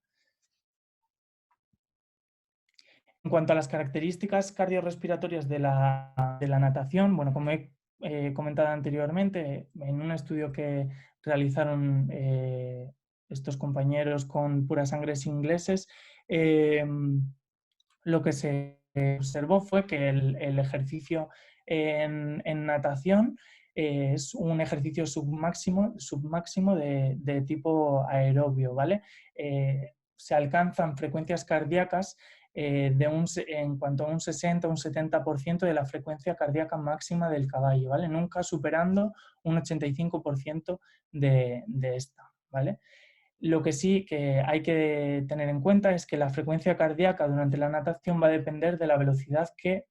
En cuanto a las características cardiorrespiratorias de la natación, bueno, como he comentado anteriormente, en un estudio que realizaron estos compañeros con puras sangres ingleses, lo que se observó fue que el ejercicio en natación es un ejercicio submáximo de tipo aerobio, ¿vale? Se alcanzan frecuencias cardíacas en cuanto a un 60 o un 70% de la frecuencia cardíaca máxima del caballo, ¿vale? Nunca superando un 85% de esta, ¿vale? Lo que sí que hay que tener en cuenta es que la frecuencia cardíaca durante la natación va a depender de la velocidad que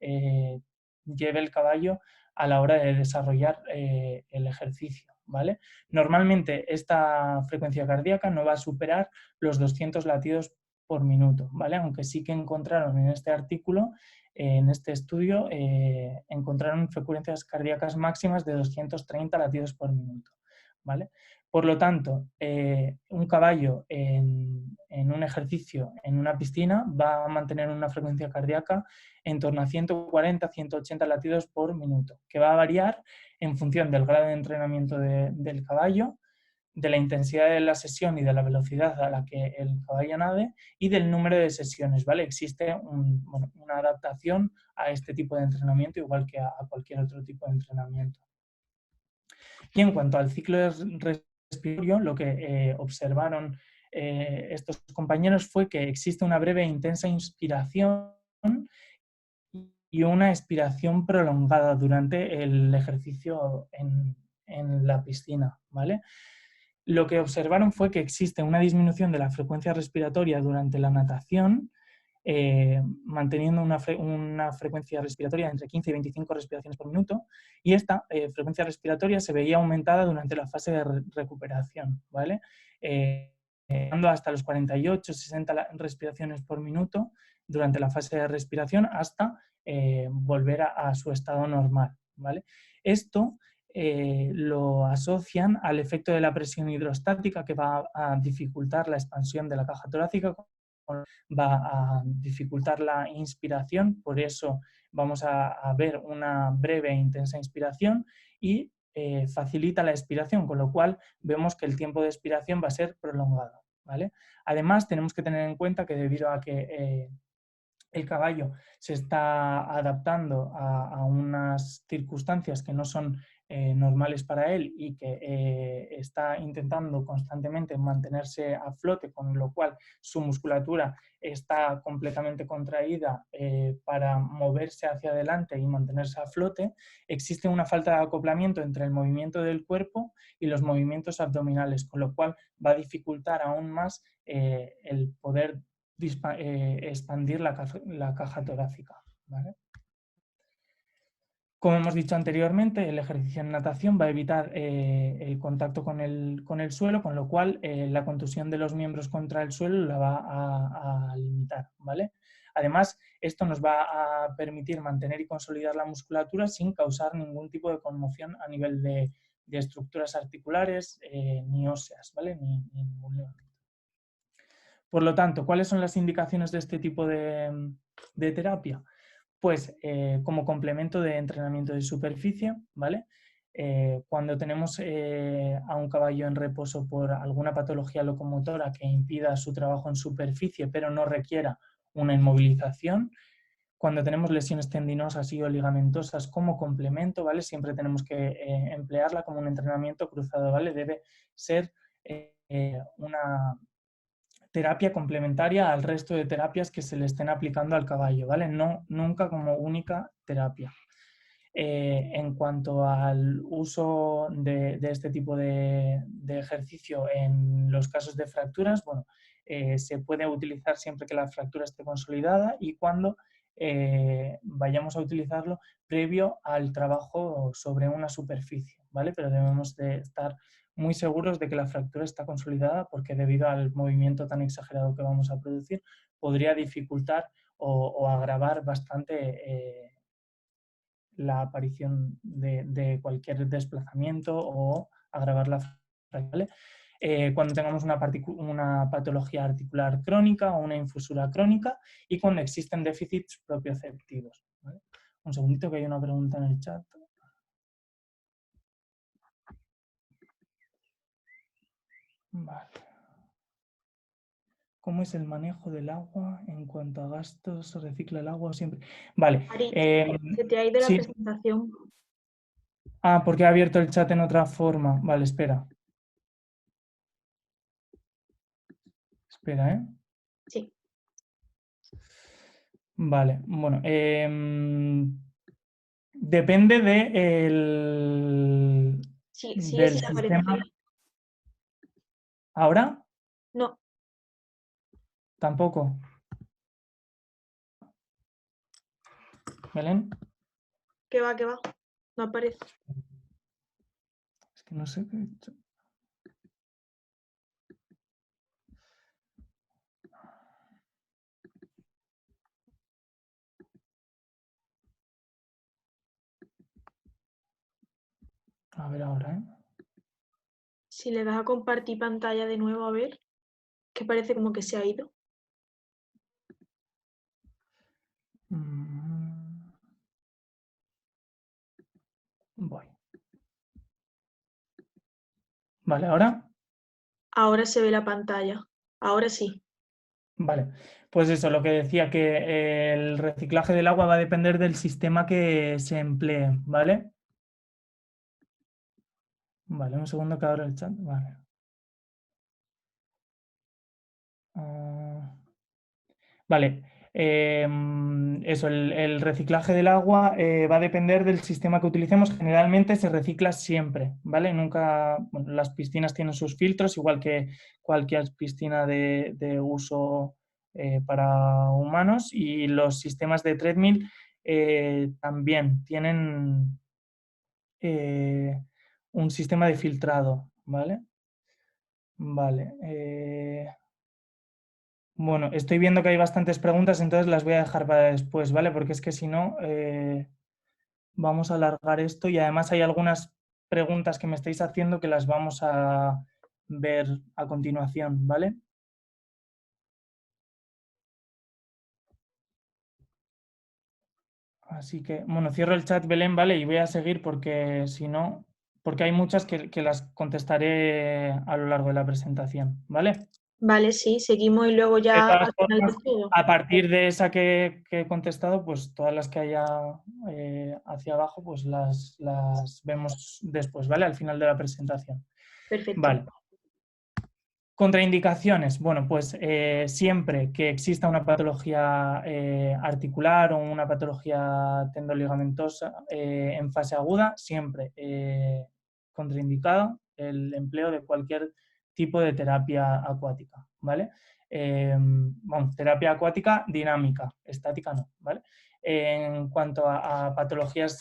lleve el caballo a la hora de desarrollar el ejercicio, ¿vale? Normalmente esta frecuencia cardíaca no va a superar los 200 latidos por minuto, ¿vale? Aunque sí que encontraron en este artículo, en este estudio, encontraron frecuencias cardíacas máximas de 230 latidos por minuto, ¿vale? Por lo tanto, un caballo en un ejercicio en una piscina va a mantener una frecuencia cardíaca en torno a 140-180 latidos por minuto, que va a variar en función del grado de entrenamiento del caballo, de la intensidad de la sesión y de la velocidad a la que el caballo nade y del número de sesiones, ¿vale? Existe una adaptación a este tipo de entrenamiento igual que a cualquier otro tipo de entrenamiento. Y en cuanto al ciclo respiratorio, lo que observaron estos compañeros fue que existe una breve e intensa inspiración y una expiración prolongada durante el ejercicio en la piscina, ¿vale? Lo que observaron fue que existe una disminución de la frecuencia respiratoria durante la natación, manteniendo una frecuencia respiratoria entre 15 y 25 respiraciones por minuto, y esta frecuencia respiratoria se veía aumentada durante la fase de recuperación, ¿vale? Llegando hasta los 48-60 respiraciones por minuto durante la fase de respiración hasta volver a su estado normal, ¿vale? Esto lo asocian al efecto de la presión hidrostática que va a dificultar la expansión de la caja torácica, va a dificultar la inspiración, por eso vamos a ver una breve e intensa inspiración y facilita la expiración, con lo cual vemos que el tiempo de expiración va a ser prolongado, ¿vale? Además, tenemos que tener en cuenta que debido a que el caballo se está adaptando a unas circunstancias que no son normales para él y que está intentando constantemente mantenerse a flote, con lo cual su musculatura está completamente contraída para moverse hacia adelante y mantenerse a flote, existe una falta de acoplamiento entre el movimiento del cuerpo y los movimientos abdominales, con lo cual va a dificultar aún más el poder expandir la caja torácica, ¿vale? Como hemos dicho anteriormente, el ejercicio en natación va a evitar el contacto con el suelo, con lo cual la contusión de los miembros contra el suelo la va a limitar, ¿vale? Además, esto nos va a permitir mantener y consolidar la musculatura sin causar ningún tipo de conmoción a nivel de estructuras articulares ni óseas, ¿vale? Ni ningún ligamento. Por lo tanto, ¿cuáles son las indicaciones de este tipo de terapia? Pues como complemento de entrenamiento de superficie, ¿vale? Cuando tenemos a un caballo en reposo por alguna patología locomotora que impida su trabajo en superficie, pero no requiera una inmovilización, cuando tenemos lesiones tendinosas y o ligamentosas como complemento, ¿vale? Siempre tenemos que emplearla como un entrenamiento cruzado, ¿vale? Debe ser una terapia complementaria al resto de terapias que se le estén aplicando al caballo, ¿vale? No, nunca como única terapia. En cuanto al uso de este tipo de ejercicio en los casos de fracturas, bueno, se puede utilizar siempre que la fractura esté consolidada y cuando vayamos a utilizarlo previo al trabajo sobre una superficie, ¿vale? Pero debemos de estar muy seguros de que la fractura está consolidada porque debido al movimiento tan exagerado que vamos a producir podría dificultar o agravar bastante la aparición de cualquier desplazamiento o agravar la fractura, ¿vale? Cuando tengamos una patología articular crónica o una infusura crónica y cuando existen déficits propioceptivos, ¿vale? Un segundito que hay una pregunta en el chat. Vale. ¿Cómo es el manejo del agua en cuanto a gastos? ¿Se recicla el agua siempre? Vale. Aritz, se te ha ido la Sí. presentación. Ah, porque he abierto el chat en otra forma. Vale, espera. Espera, ¿eh? Sí. Vale, bueno. Depende Sí, sigue del sin sistema. aparecer. ¿Ahora? No, Tampoco. ¿Belén? que va, que va. No aparece. Es que no sé qué he hecho. A ver ahora, ¿eh? Si le das a compartir pantalla de nuevo, a ver, que parece como que se ha ido. Voy. Vale, ¿ahora? Ahora se ve la pantalla. Ahora sí. Vale. Pues eso, lo que decía, que el reciclaje del agua va a depender del sistema que se emplee, ¿vale? Vale, un segundo que abro el chat. Vale. Vale, eso, el reciclaje del agua va a depender del sistema que utilicemos. Generalmente se recicla siempre, ¿vale? Nunca, bueno, las piscinas tienen sus filtros, igual que cualquier piscina de uso para humanos, y los sistemas de treadmill también tienen un sistema de filtrado, ¿vale? Vale. Bueno, estoy viendo que hay bastantes preguntas, entonces las voy a dejar para después, ¿vale? Porque es que si no, vamos a alargar esto y además hay algunas preguntas que me estáis haciendo que las vamos a ver a continuación, ¿vale? Así que, bueno, cierro el chat, Belén, ¿vale? Y voy a seguir porque si no, porque hay muchas que las contestaré a lo largo de la presentación, ¿vale? Vale, sí, seguimos y luego De ya todas al final formas, de todo. a partir de esa que he contestado, pues todas las que haya hacia abajo, pues las vemos después, ¿vale? Al final de la presentación. Perfecto. Vale. Contraindicaciones. Bueno, pues siempre que exista una patología articular o una patología tendoligamentosa en fase aguda, siempre contraindicado el empleo de cualquier tipo de terapia acuática, ¿vale? Vamos, terapia acuática dinámica, estática no, ¿vale? En cuanto a patologías,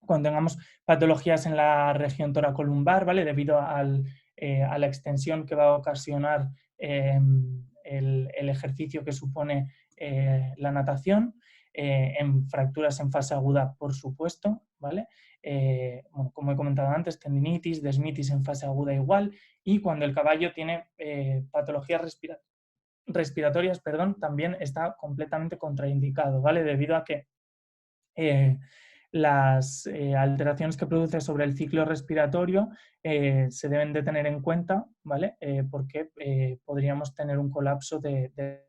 cuando tengamos patologías en la región toracolumbar, ¿vale? Debido a la extensión que va a ocasionar el ejercicio que supone la natación, en fracturas en fase aguda, por supuesto, ¿vale? Bueno, como he comentado antes, tendinitis, desmitis en fase aguda igual, y cuando el caballo tiene patologías respiratorias, perdón, también está completamente contraindicado, ¿vale? Debido a que las alteraciones que produce sobre el ciclo respiratorio se deben de tener en cuenta, ¿vale? Porque podríamos tener un colapso del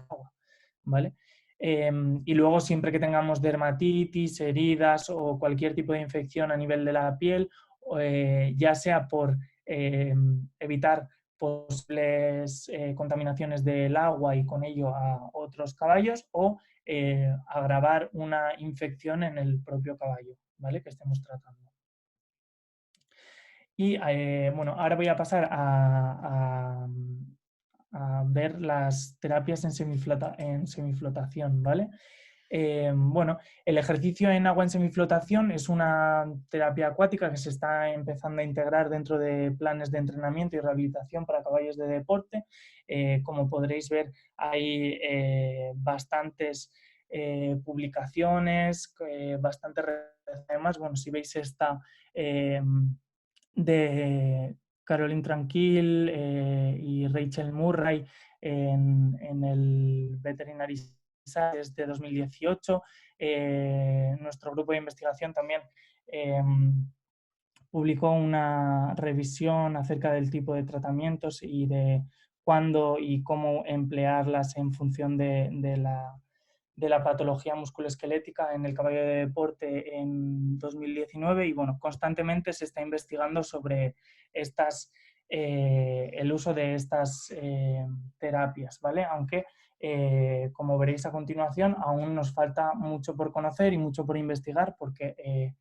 agua, ¿vale? Y luego siempre que tengamos dermatitis, heridas o cualquier tipo de infección a nivel de la piel, ya sea por evitar posibles contaminaciones del agua y con ello a otros caballos, o agravar una infección en el propio caballo, ¿vale?, que estemos tratando. Y bueno, ahora voy a pasar a ver las terapias en semiflotación, ¿vale? Bueno, el ejercicio en agua en semiflotación es una terapia acuática que se está empezando a integrar dentro de planes de entrenamiento y rehabilitación para caballos de deporte. Como podréis ver, hay bastantes publicaciones, bastantes además. Bueno, si veis esta de Caroline Tranquil y Rachel Murray en el Veterinary Science de 2018. Nuestro grupo de investigación también publicó una revisión acerca del tipo de tratamientos y de cuándo y cómo emplearlas en función de la patología musculoesquelética en el caballo de deporte en 2019. Y bueno, constantemente se está investigando sobre el uso de estas terapias, ¿vale? Aunque, como veréis a continuación, aún nos falta mucho por conocer y mucho por investigar, porque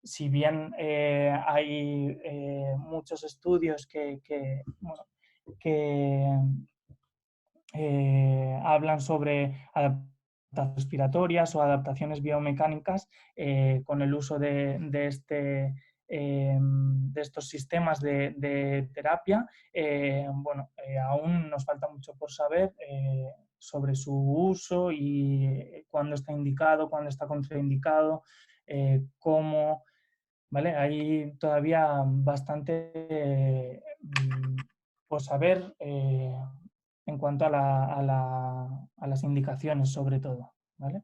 si bien hay muchos estudios que hablan sobre adaptaciones respiratorias o adaptaciones biomecánicas con el uso de estos sistemas de terapia, bueno, aún nos falta mucho por saber sobre su uso y cuándo está indicado, cuándo está contraindicado, cómo, ¿vale? Hay todavía bastante por saber en cuanto a las indicaciones, sobre todo, ¿vale?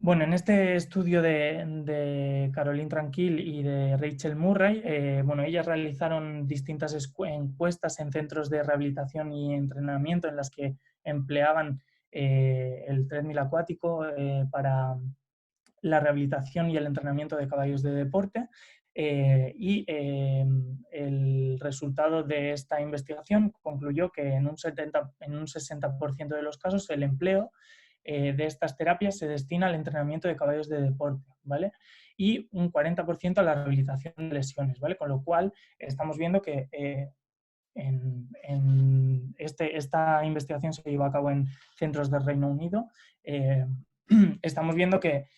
Bueno, en este estudio de Caroline Tranquil y de Rachel Murray, bueno, ellas realizaron distintas encuestas en centros de rehabilitación y entrenamiento en las que empleaban el treadmill acuático para la rehabilitación y el entrenamiento de caballos de deporte. Y el resultado de esta investigación concluyó que en un 60% de los casos el empleo de estas terapias se destina al entrenamiento de caballos de deporte, ¿vale? Y un 40% a la rehabilitación de lesiones, ¿vale? Con lo cual estamos viendo que esta investigación se lleva a cabo en centros del Reino Unido. Estamos viendo que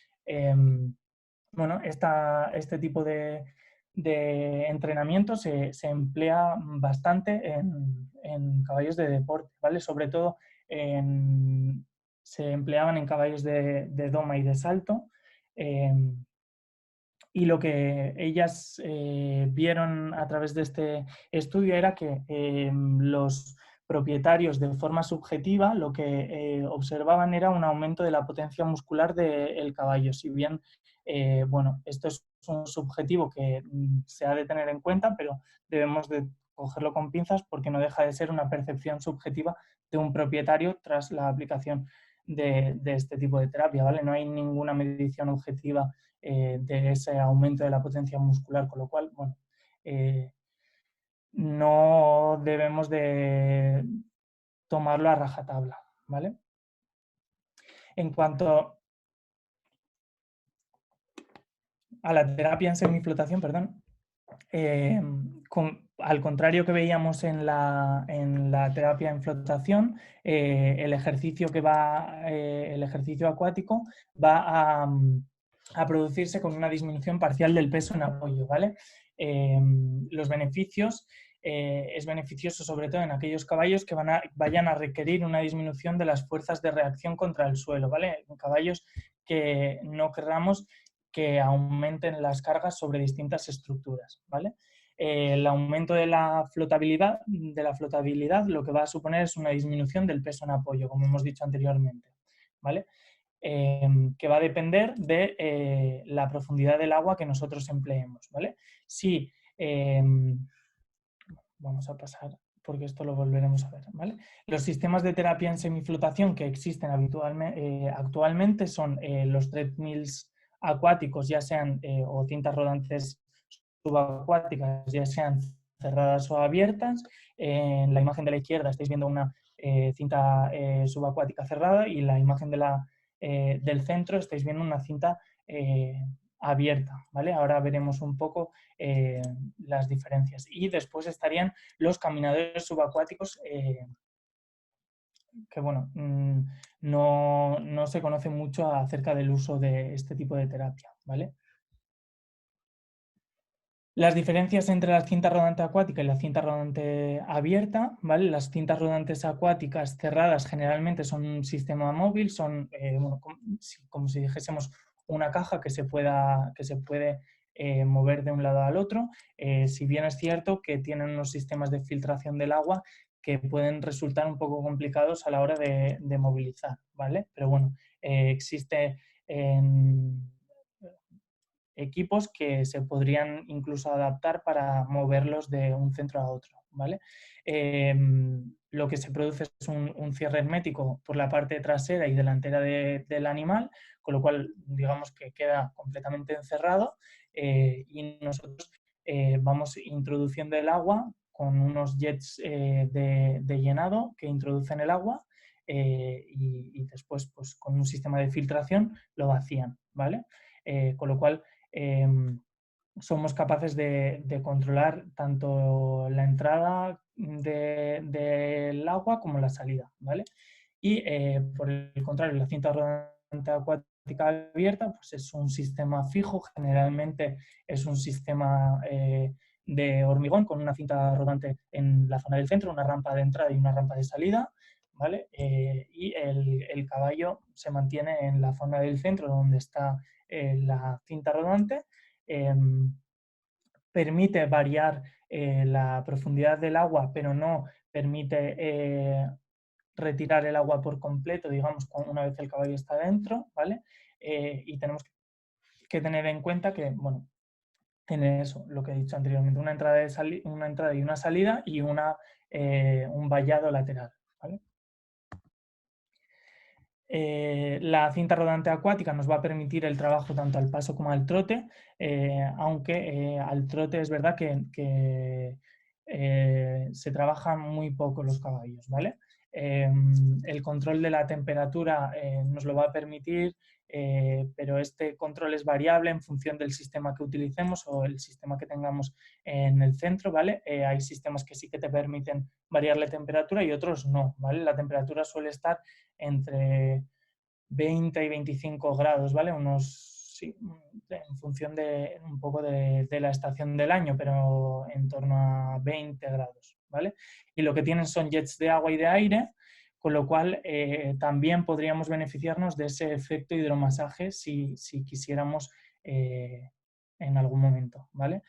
bueno, este tipo de entrenamiento se emplea bastante en caballos de deporte, ¿vale? Sobre todo se empleaban en caballos de doma y de salto. Y lo que ellas vieron a través de este estudio era que los propietarios, de forma subjetiva, lo que observaban era un aumento de la potencia muscular del caballo. Si bien, bueno, esto es un subjetivo que se ha de tener en cuenta, pero debemos de cogerlo con pinzas porque no deja de ser una percepción subjetiva de un propietario tras la aplicación de este tipo de terapia, ¿vale? No hay ninguna medición objetiva de ese aumento de la potencia muscular, con lo cual, bueno, no debemos de tomarlo a rajatabla, ¿vale? En cuanto a la terapia en semiflotación, perdón, al contrario que veíamos en la terapia en flotación, el ejercicio acuático va a producirse con una disminución parcial del peso en apoyo, ¿vale? Los beneficios, es beneficioso sobre todo en aquellos caballos que vayan a requerir una disminución de las fuerzas de reacción contra el suelo, ¿vale? En caballos que no querramos que aumenten las cargas sobre distintas estructuras, ¿vale? El aumento de la flotabilidad lo que va a suponer es una disminución del peso en apoyo, como hemos dicho anteriormente, ¿vale? Que va a depender de la profundidad del agua que nosotros empleemos, ¿vale? Si, vamos a pasar porque esto lo volveremos a ver, ¿vale? Los sistemas de terapia en semiflotación que existen actualmente son los treadmills acuáticos, ya sean o cintas rodantes subacuáticas, ya sean cerradas o abiertas. En la imagen de la izquierda estáis viendo una cinta subacuática cerrada y en la imagen del centro estáis viendo una cinta abierta, ¿vale? Ahora veremos un poco las diferencias. Y después estarían los caminadores subacuáticos que, bueno, no se conoce mucho acerca del uso de este tipo de terapia, ¿vale? Las diferencias entre la cinta rodante acuática y la cinta rodante abierta, ¿vale? Las cintas rodantes acuáticas cerradas generalmente son un sistema móvil, son bueno, como si dijésemos una caja que se puede mover de un lado al otro, si bien es cierto que tienen unos sistemas de filtración del agua que pueden resultar un poco complicados a la hora de movilizar, ¿vale? Pero bueno, existe equipos que se podrían incluso adaptar para moverlos de un centro a otro, ¿vale? Lo que se produce es un cierre hermético por la parte trasera y delantera del animal, con lo cual digamos que queda completamente encerrado y nosotros vamos introduciendo el agua con unos jets de llenado que introducen el agua y después pues, con un sistema de filtración lo vacían, ¿vale? Con lo cual somos capaces de controlar tanto la entrada del agua como la salida, ¿vale? Y por el contrario, la cinta rodante acuática abierta pues es un sistema fijo, generalmente es un sistema de hormigón con una cinta rodante en la zona del centro, una rampa de entrada y una rampa de salida, ¿vale? Y el caballo se mantiene en la zona del centro donde está la cinta rodante, permite variar la profundidad del agua, pero no permite retirar el agua por completo, digamos, una vez el caballo está dentro, ¿vale? Y tenemos que tener en cuenta que, bueno, tiene eso, lo que he dicho anteriormente, una entrada y una salida y un vallado lateral, ¿vale? La cinta rodante acuática nos va a permitir el trabajo tanto al paso como al trote, aunque al trote es verdad que se trabajan muy poco los caballos, ¿vale? El control de la temperatura nos lo va a permitir, pero este control es variable en función del sistema que utilicemos o el sistema que tengamos en el centro, ¿vale? Hay sistemas que sí que te permiten variar la temperatura y otros no, ¿vale? La temperatura suele estar entre 20 y 25 grados, ¿vale? Sí, en función de un poco de la estación del año, pero en torno a 20 grados, ¿vale? Y lo que tienen son jets de agua y de aire, con lo cual también podríamos beneficiarnos de ese efecto hidromasaje si quisiéramos en algún momento, ¿vale?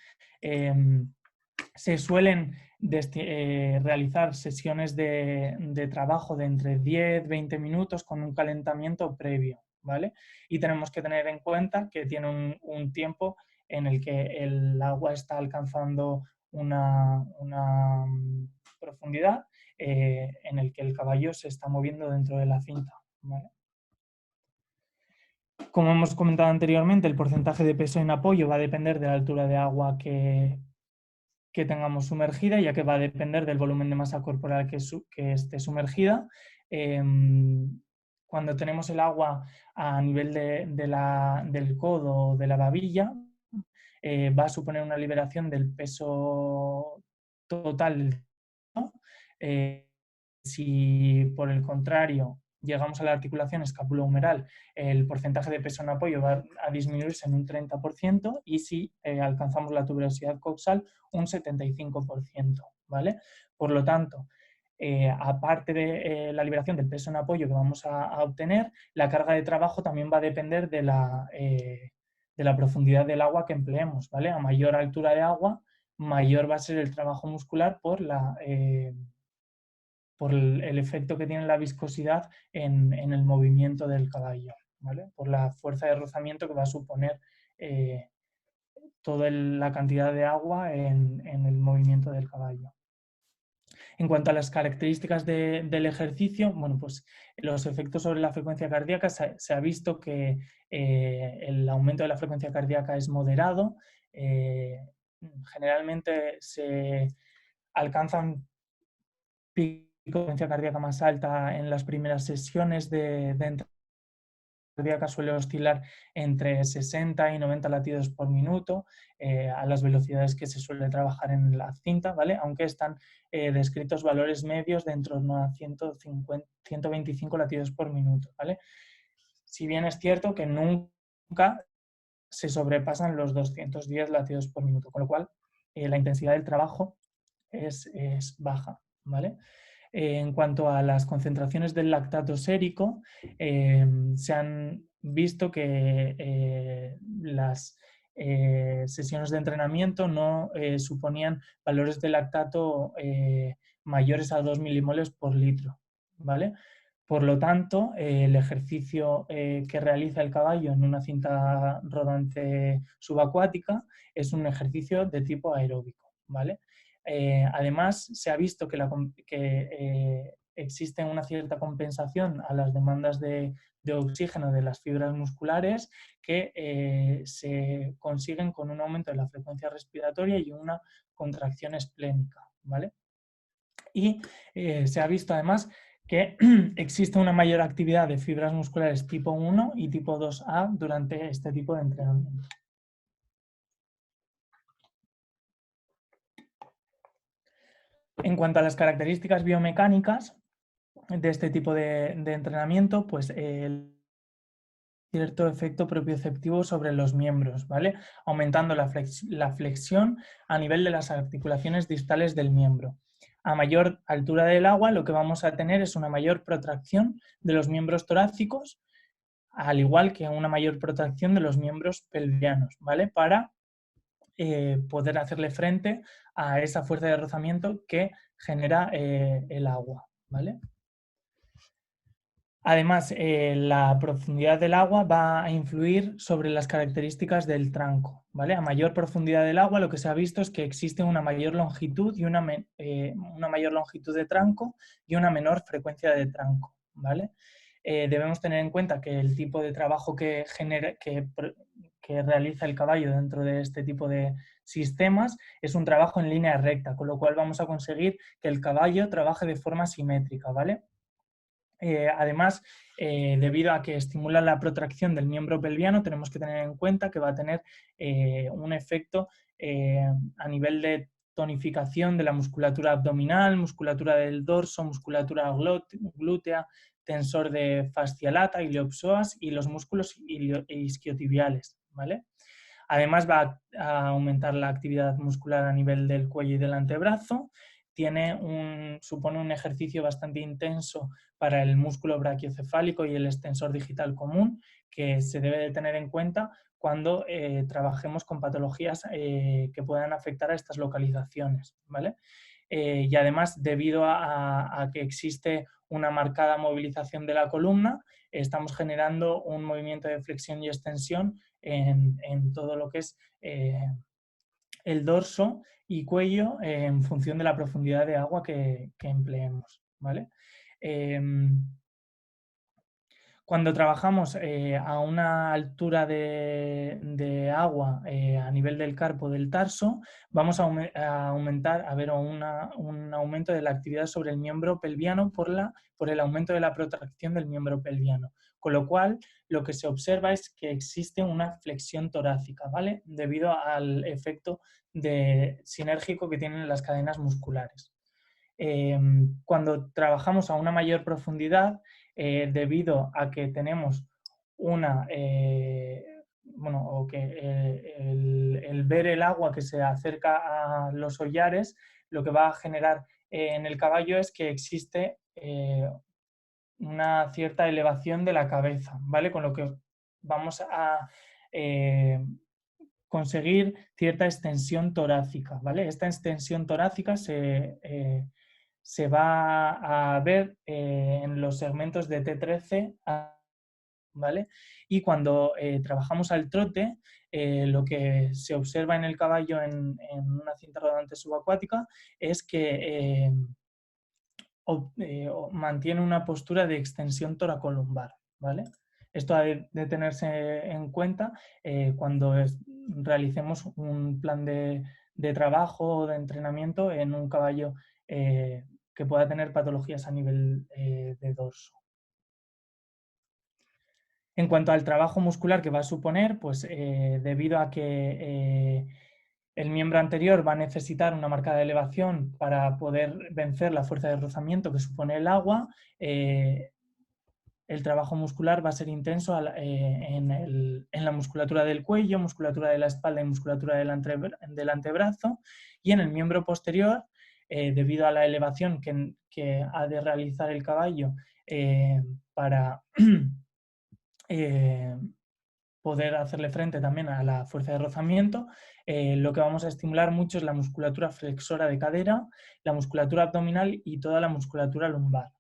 Se suelen realizar sesiones de trabajo de entre 10-20 minutos con un calentamiento previo, ¿vale? Y tenemos que tener en cuenta que tiene un tiempo en el que el agua está alcanzando una profundidad en el que el caballo se está moviendo dentro de la cinta, ¿vale? Como hemos comentado anteriormente, el porcentaje de peso en apoyo va a depender de la altura de agua que tengamos sumergida, ya que va a depender del volumen de masa corporal que esté sumergida. Cuando tenemos el agua a nivel del codo o de la babilla, va a suponer una liberación del peso total. Si por el contrario llegamos a la articulación escapulohumeral, el porcentaje de peso en apoyo va a disminuirse en un 30% y si alcanzamos la tuberosidad coxal, un 75%, ¿vale? Por lo tanto, aparte de la liberación del peso en apoyo que vamos a obtener, la carga de trabajo también va a depender de la profundidad del agua que empleemos, ¿vale? A mayor altura de agua, mayor va a ser el trabajo muscular por el efecto que tiene la viscosidad en el movimiento del caballo, ¿vale? Por la fuerza de rozamiento que va a suponer toda la cantidad de agua en el movimiento del caballo. En cuanto a las características del ejercicio, bueno, pues los efectos sobre la frecuencia cardíaca se ha visto que el aumento de la frecuencia cardíaca es moderado, generalmente se alcanza un pico de frecuencia cardíaca más alta en las primeras sesiones de cardíaca, suele oscilar entre 60 y 90 latidos por minuto a las velocidades que se suele trabajar en la cinta, ¿vale? Aunque están descritos valores medios de en torno a 125 latidos por minuto, ¿vale? Si bien es cierto que nunca se sobrepasan los 210 latidos por minuto, con lo cual la intensidad del trabajo es baja, ¿vale? En cuanto a las concentraciones del lactato sérico, se han visto que las sesiones de entrenamiento no suponían valores de lactato mayores a 2 milimoles por litro, ¿vale? Por lo tanto, el ejercicio que realiza el caballo en una cinta rodante subacuática es un ejercicio de tipo aeróbico, ¿vale? Además, se ha visto que existe una cierta compensación a las demandas de oxígeno de las fibras musculares que se consiguen con un aumento de la frecuencia respiratoria y una contracción esplénica, ¿vale? Y se ha visto además que existe una mayor actividad de fibras musculares tipo 1 y tipo 2A durante este tipo de entrenamiento. En cuanto a las características biomecánicas de este tipo de entrenamiento, pues cierto efecto propioceptivo sobre los miembros, ¿vale? Aumentando la flexión a nivel de las articulaciones distales del miembro. A mayor altura del agua, lo que vamos a tener es una mayor protracción de los miembros torácicos, al igual que una mayor protracción de los miembros pelvianos, ¿vale? Para poder hacerle frente a esa fuerza de rozamiento que genera el agua, ¿vale? Además, la profundidad del agua va a influir sobre las características del tranco, ¿vale? A mayor profundidad del agua, lo que se ha visto es que existe una mayor longitud y una mayor longitud de tranco y una menor frecuencia de tranco, ¿vale? Debemos tener en cuenta que el tipo de trabajo que realiza el caballo dentro de este tipo de sistemas es un trabajo en línea recta, con lo cual vamos a conseguir que el caballo trabaje de forma simétrica, ¿vale? Además, debido a que estimula la protracción del miembro pelviano, tenemos que tener en cuenta que va a tener un efecto a nivel de tonificación de la musculatura abdominal, musculatura del dorso, musculatura glútea, tensor de fascia lata, iliopsoas y los músculos isquiotibiales, ¿vale? Además va a aumentar la actividad muscular a nivel del cuello y del antebrazo. Supone un ejercicio bastante intenso para el músculo brachiocefálico y el extensor digital común, que se debe de tener en cuenta cuando trabajemos con patologías que puedan afectar a estas localizaciones, ¿vale? Y además, debido a que existe una marcada movilización de la columna, estamos generando un movimiento de flexión y extensión en todo lo que es el dorso y cuello en función de la profundidad de agua que empleemos, ¿vale? Cuando trabajamos a una altura de agua a nivel del carpo del tarso, vamos a aumentar, a ver un aumento de la actividad sobre el miembro pelviano por el aumento de la protracción del miembro pelviano. Con lo cual, lo que se observa es que existe una flexión torácica, ¿vale? Debido al efecto sinérgico que tienen las cadenas musculares. Cuando trabajamos a una mayor profundidad, debido a que tenemos el ver el agua que se acerca a los hollares, lo que va a generar en el caballo es que existe una cierta elevación de la cabeza, ¿vale? Con lo que vamos a conseguir cierta extensión torácica, ¿vale? Esta extensión torácica se va a ver en los segmentos de T13, ¿vale? Y cuando trabajamos al trote, lo que se observa en el caballo en una cinta rodante subacuática es que mantiene una postura de extensión toracolumbar, ¿vale? Esto ha de tenerse en cuenta cuando realicemos un plan de de trabajo o de entrenamiento en un caballo que pueda tener patologías a nivel de dorso. En cuanto al trabajo muscular que va a suponer, pues debido a que el miembro anterior va a necesitar una marcada elevación para poder vencer la fuerza de rozamiento que supone el agua, el trabajo muscular va a ser intenso en la musculatura del cuello, musculatura de la espalda y musculatura del antebrazo, y en el miembro posterior, debido a la elevación que ha de realizar el caballo para poder hacerle frente también a la fuerza de rozamiento, lo que vamos a estimular mucho es la musculatura flexora de cadera, la musculatura abdominal y toda la musculatura lumbar.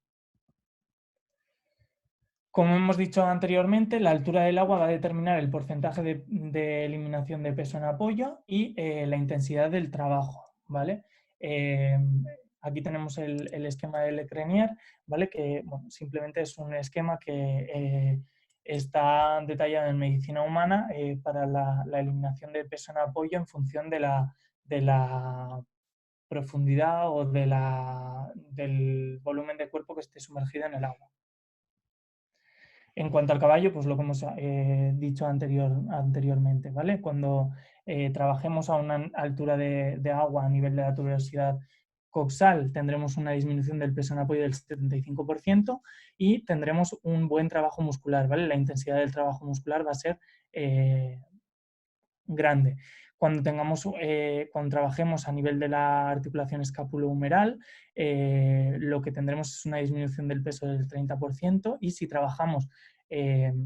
Como hemos dicho anteriormente, la altura del agua va a determinar el porcentaje de eliminación de peso en apoyo y la intensidad del trabajo, ¿vale? Aquí tenemos el esquema de Lecrenier, ¿vale? Que bueno, simplemente es un esquema que está detallado en medicina humana para la eliminación de peso en apoyo en función de la profundidad o del volumen de cuerpo que esté sumergido en el agua. En cuanto al caballo, pues lo que hemos dicho anteriormente, ¿vale? Cuando trabajemos a una altura de agua a nivel de la tuberosidad coxal, tendremos una disminución del peso en apoyo del 75% y tendremos un buen trabajo muscular, ¿vale? La intensidad del trabajo muscular va a ser grande. Cuando trabajemos a nivel de la articulación escapulohumeral, lo que tendremos es una disminución del peso del 30%, y si trabajamos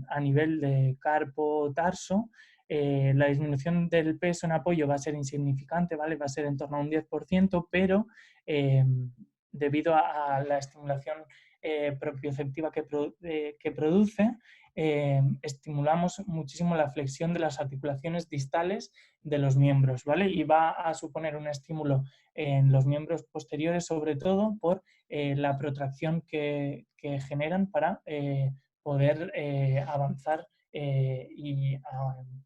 a nivel de carpo-tarso, la disminución del peso en apoyo va a ser insignificante, ¿vale? Va a ser en torno a un 10%, pero debido a la estimulación propioceptiva que produce, estimulamos muchísimo la flexión de las articulaciones distales de los miembros, ¿vale? Y va a suponer un estímulo en los miembros posteriores, sobre todo por la protracción que generan para poder avanzar y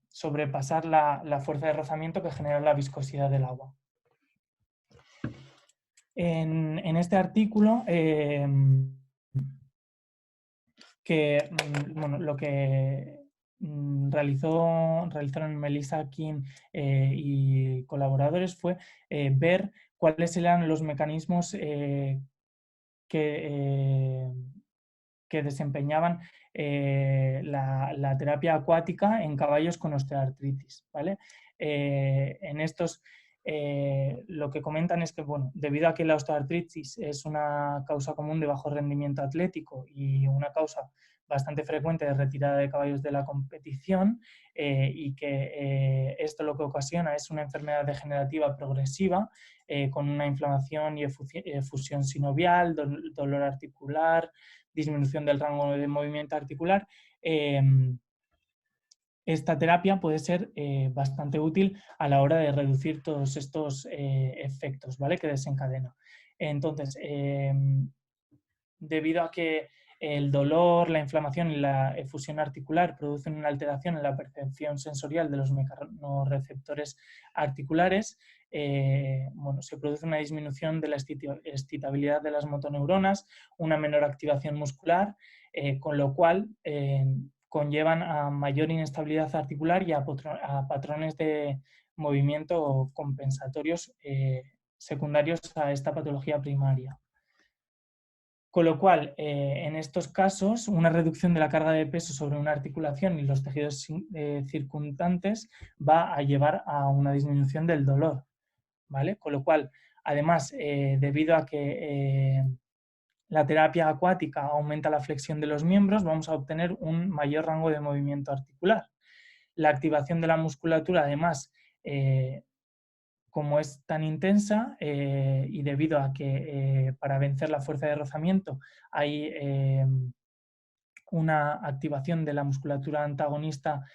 sobrepasar la fuerza de rozamiento que genera la viscosidad del agua. En este artículo, lo que realizaron Melissa King y colaboradores fue ver cuáles eran los mecanismos que desempeñaban la terapia acuática en caballos con osteoartritis, ¿vale? En estos lo que comentan es que, bueno, debido a que la osteoartritis es una causa común de bajo rendimiento atlético y una causa bastante frecuente de retirada de caballos de la competición, y que esto lo que ocasiona es una enfermedad degenerativa progresiva con una inflamación y efusión sinovial, dolor articular, disminución del rango de movimiento articular. Esta terapia puede ser bastante útil a la hora de reducir todos estos efectos, ¿vale? Que desencadena. Entonces, debido a que el dolor, la inflamación y la efusión articular producen una alteración en la percepción sensorial de los mecanorreceptores articulares, se produce una disminución de la excitabilidad de las motoneuronas, una menor activación muscular, con lo cual conllevan a mayor inestabilidad articular y a patrones de movimiento compensatorios secundarios a esta patología primaria. Con lo cual, en estos casos, una reducción de la carga de peso sobre una articulación y los tejidos circundantes va a llevar a una disminución del dolor, ¿vale? Con lo cual, además, debido a que la terapia acuática aumenta la flexión de los miembros, vamos a obtener un mayor rango de movimiento articular. La activación de la musculatura, además, como es tan intensa y debido a que para vencer la fuerza de rozamiento hay una activación de la musculatura antagonista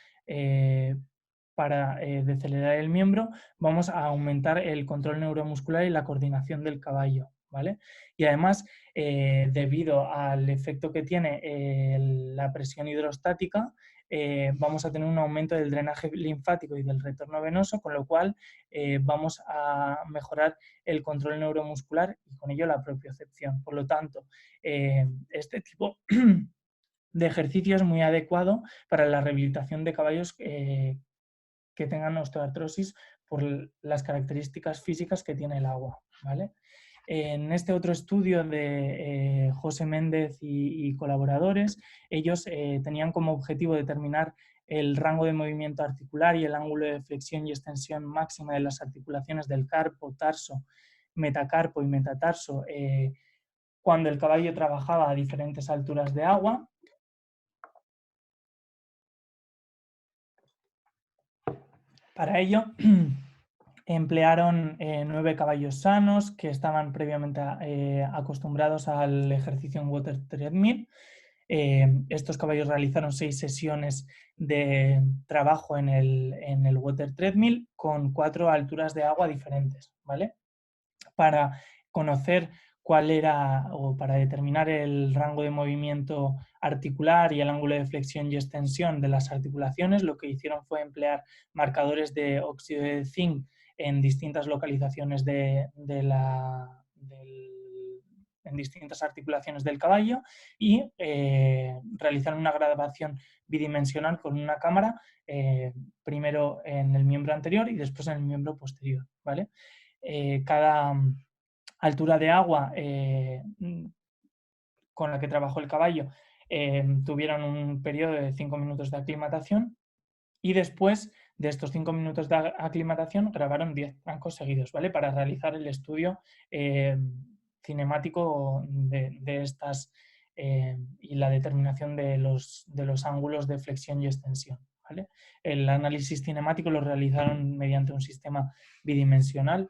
para decelerar el miembro, vamos a aumentar el control neuromuscular y la coordinación del caballo, ¿vale? Y además, debido al efecto que tiene la presión hidrostática, vamos a tener un aumento del drenaje linfático y del retorno venoso, con lo cual vamos a mejorar el control neuromuscular y con ello la propiocepción. Por lo tanto, este tipo de ejercicio es muy adecuado para la rehabilitación de caballos que tengan osteoartrosis por las características físicas que tiene el agua, ¿vale? En este otro estudio de José Méndez y colaboradores, ellos tenían como objetivo determinar el rango de movimiento articular y el ángulo de flexión y extensión máxima de las articulaciones del carpo, tarso, metacarpo y metatarso cuando el caballo trabajaba a diferentes alturas de agua. Para ello, emplearon 9 caballos sanos que estaban previamente acostumbrados al ejercicio en water treadmill. Estos caballos realizaron 6 sesiones de trabajo en el water treadmill con 4 alturas de agua diferentes, ¿vale? Para conocer cuál era, o para determinar el rango de movimiento articular y el ángulo de flexión y extensión de las articulaciones, lo que hicieron fue emplear marcadores de óxido de zinc en distintas localizaciones en distintas articulaciones del caballo y realizaron una grabación bidimensional con una cámara, primero en el miembro anterior y después en el miembro posterior, ¿vale? Cada altura de agua con la que trabajó el caballo tuvieron un periodo de 5 minutos de aclimatación y después de estos 5 minutos de aclimatación grabaron 10 trancos seguidos, ¿vale? Para realizar el estudio cinemático de estas y la determinación de los ángulos de flexión y extensión, ¿vale? El análisis cinemático lo realizaron mediante un sistema bidimensional,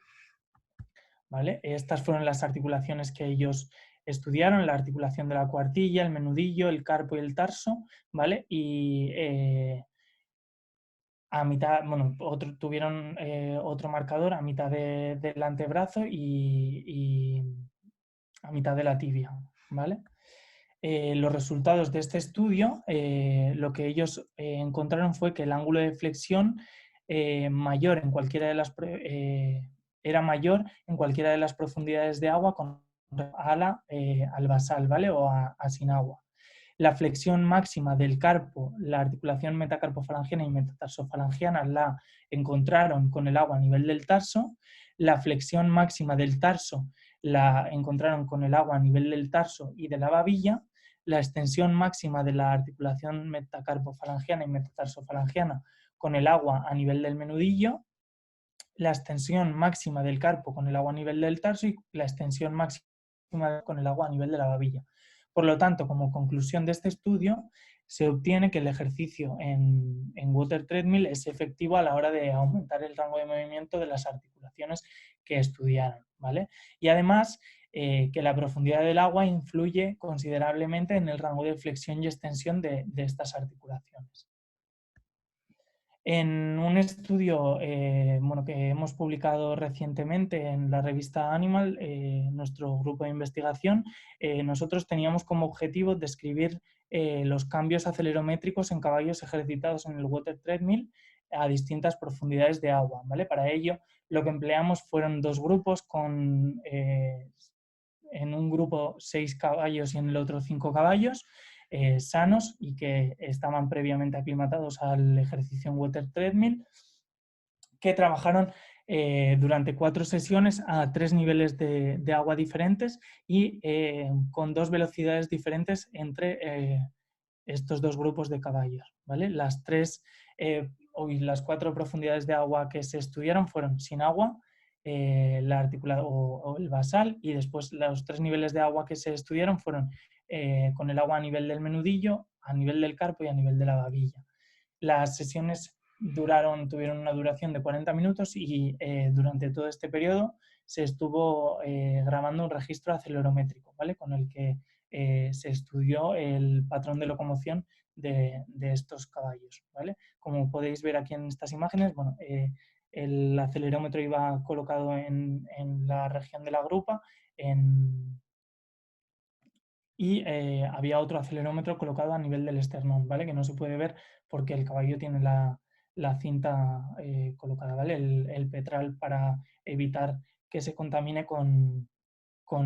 ¿vale? Estas fueron las articulaciones que ellos estudiaron, la articulación de la cuartilla, el menudillo, el carpo y el tarso, ¿vale? Y a mitad, bueno, tuvieron otro marcador a mitad del antebrazo y a mitad de la tibia, ¿vale? Los resultados de este estudio, lo que ellos encontraron fue que el ángulo de flexión mayor en cualquiera de las era mayor en cualquiera de las profundidades de agua con al basal, ¿vale? O a sin agua. La flexión máxima del carpo, la articulación metacarpofalangiana y metatarsofalangiana la encontraron con el agua a nivel del tarso. La flexión máxima del tarso la encontraron con el agua a nivel del tarso y de la babilla. La extensión máxima de la articulación metacarpofalangiana y metatarsofalangiana con el agua a nivel del menudillo. La extensión máxima del carpo con el agua a nivel del tarso y la extensión máxima con el agua a nivel de la babilla. Por lo tanto, como conclusión de este estudio, se obtiene que el ejercicio en water treadmill es efectivo a la hora de aumentar el rango de movimiento de las articulaciones que estudiaron, ¿vale? Y además, que la profundidad del agua influye considerablemente en el rango de flexión y extensión de estas articulaciones. En un estudio bueno, que hemos publicado recientemente en la revista Animal, nuestro grupo de investigación, nosotros teníamos como objetivo describir los cambios acelerométricos en caballos ejercitados en el water treadmill a distintas profundidades de agua, ¿vale? Para ello, lo que empleamos fueron 2 grupos con en un grupo 6 caballos y en el otro 5 caballos, sanos y que estaban previamente aclimatados al ejercicio en water treadmill, que trabajaron durante 4 sesiones a 3 niveles de agua diferentes y con 2 velocidades diferentes entre estos 2 grupos de caballos, ¿vale? Las 4 profundidades de agua que se estudiaron fueron sin agua, la articular o el basal, y después los 3 niveles de agua que se estudiaron fueron con el agua a nivel del menudillo, a nivel del carpo y a nivel de la babilla. Las sesiones tuvieron una duración de 40 minutos y durante todo este periodo se estuvo grabando un registro acelerométrico, ¿vale? Con el que se estudió el patrón de locomoción de estos caballos, ¿vale? Como podéis ver aquí en estas imágenes, bueno, el acelerómetro iba colocado en la región de la grupa, y había otro acelerómetro colocado a nivel del esternón, ¿vale? Que no se puede ver porque el caballo tiene la cinta colocada, ¿vale? El petral para evitar que se contamine con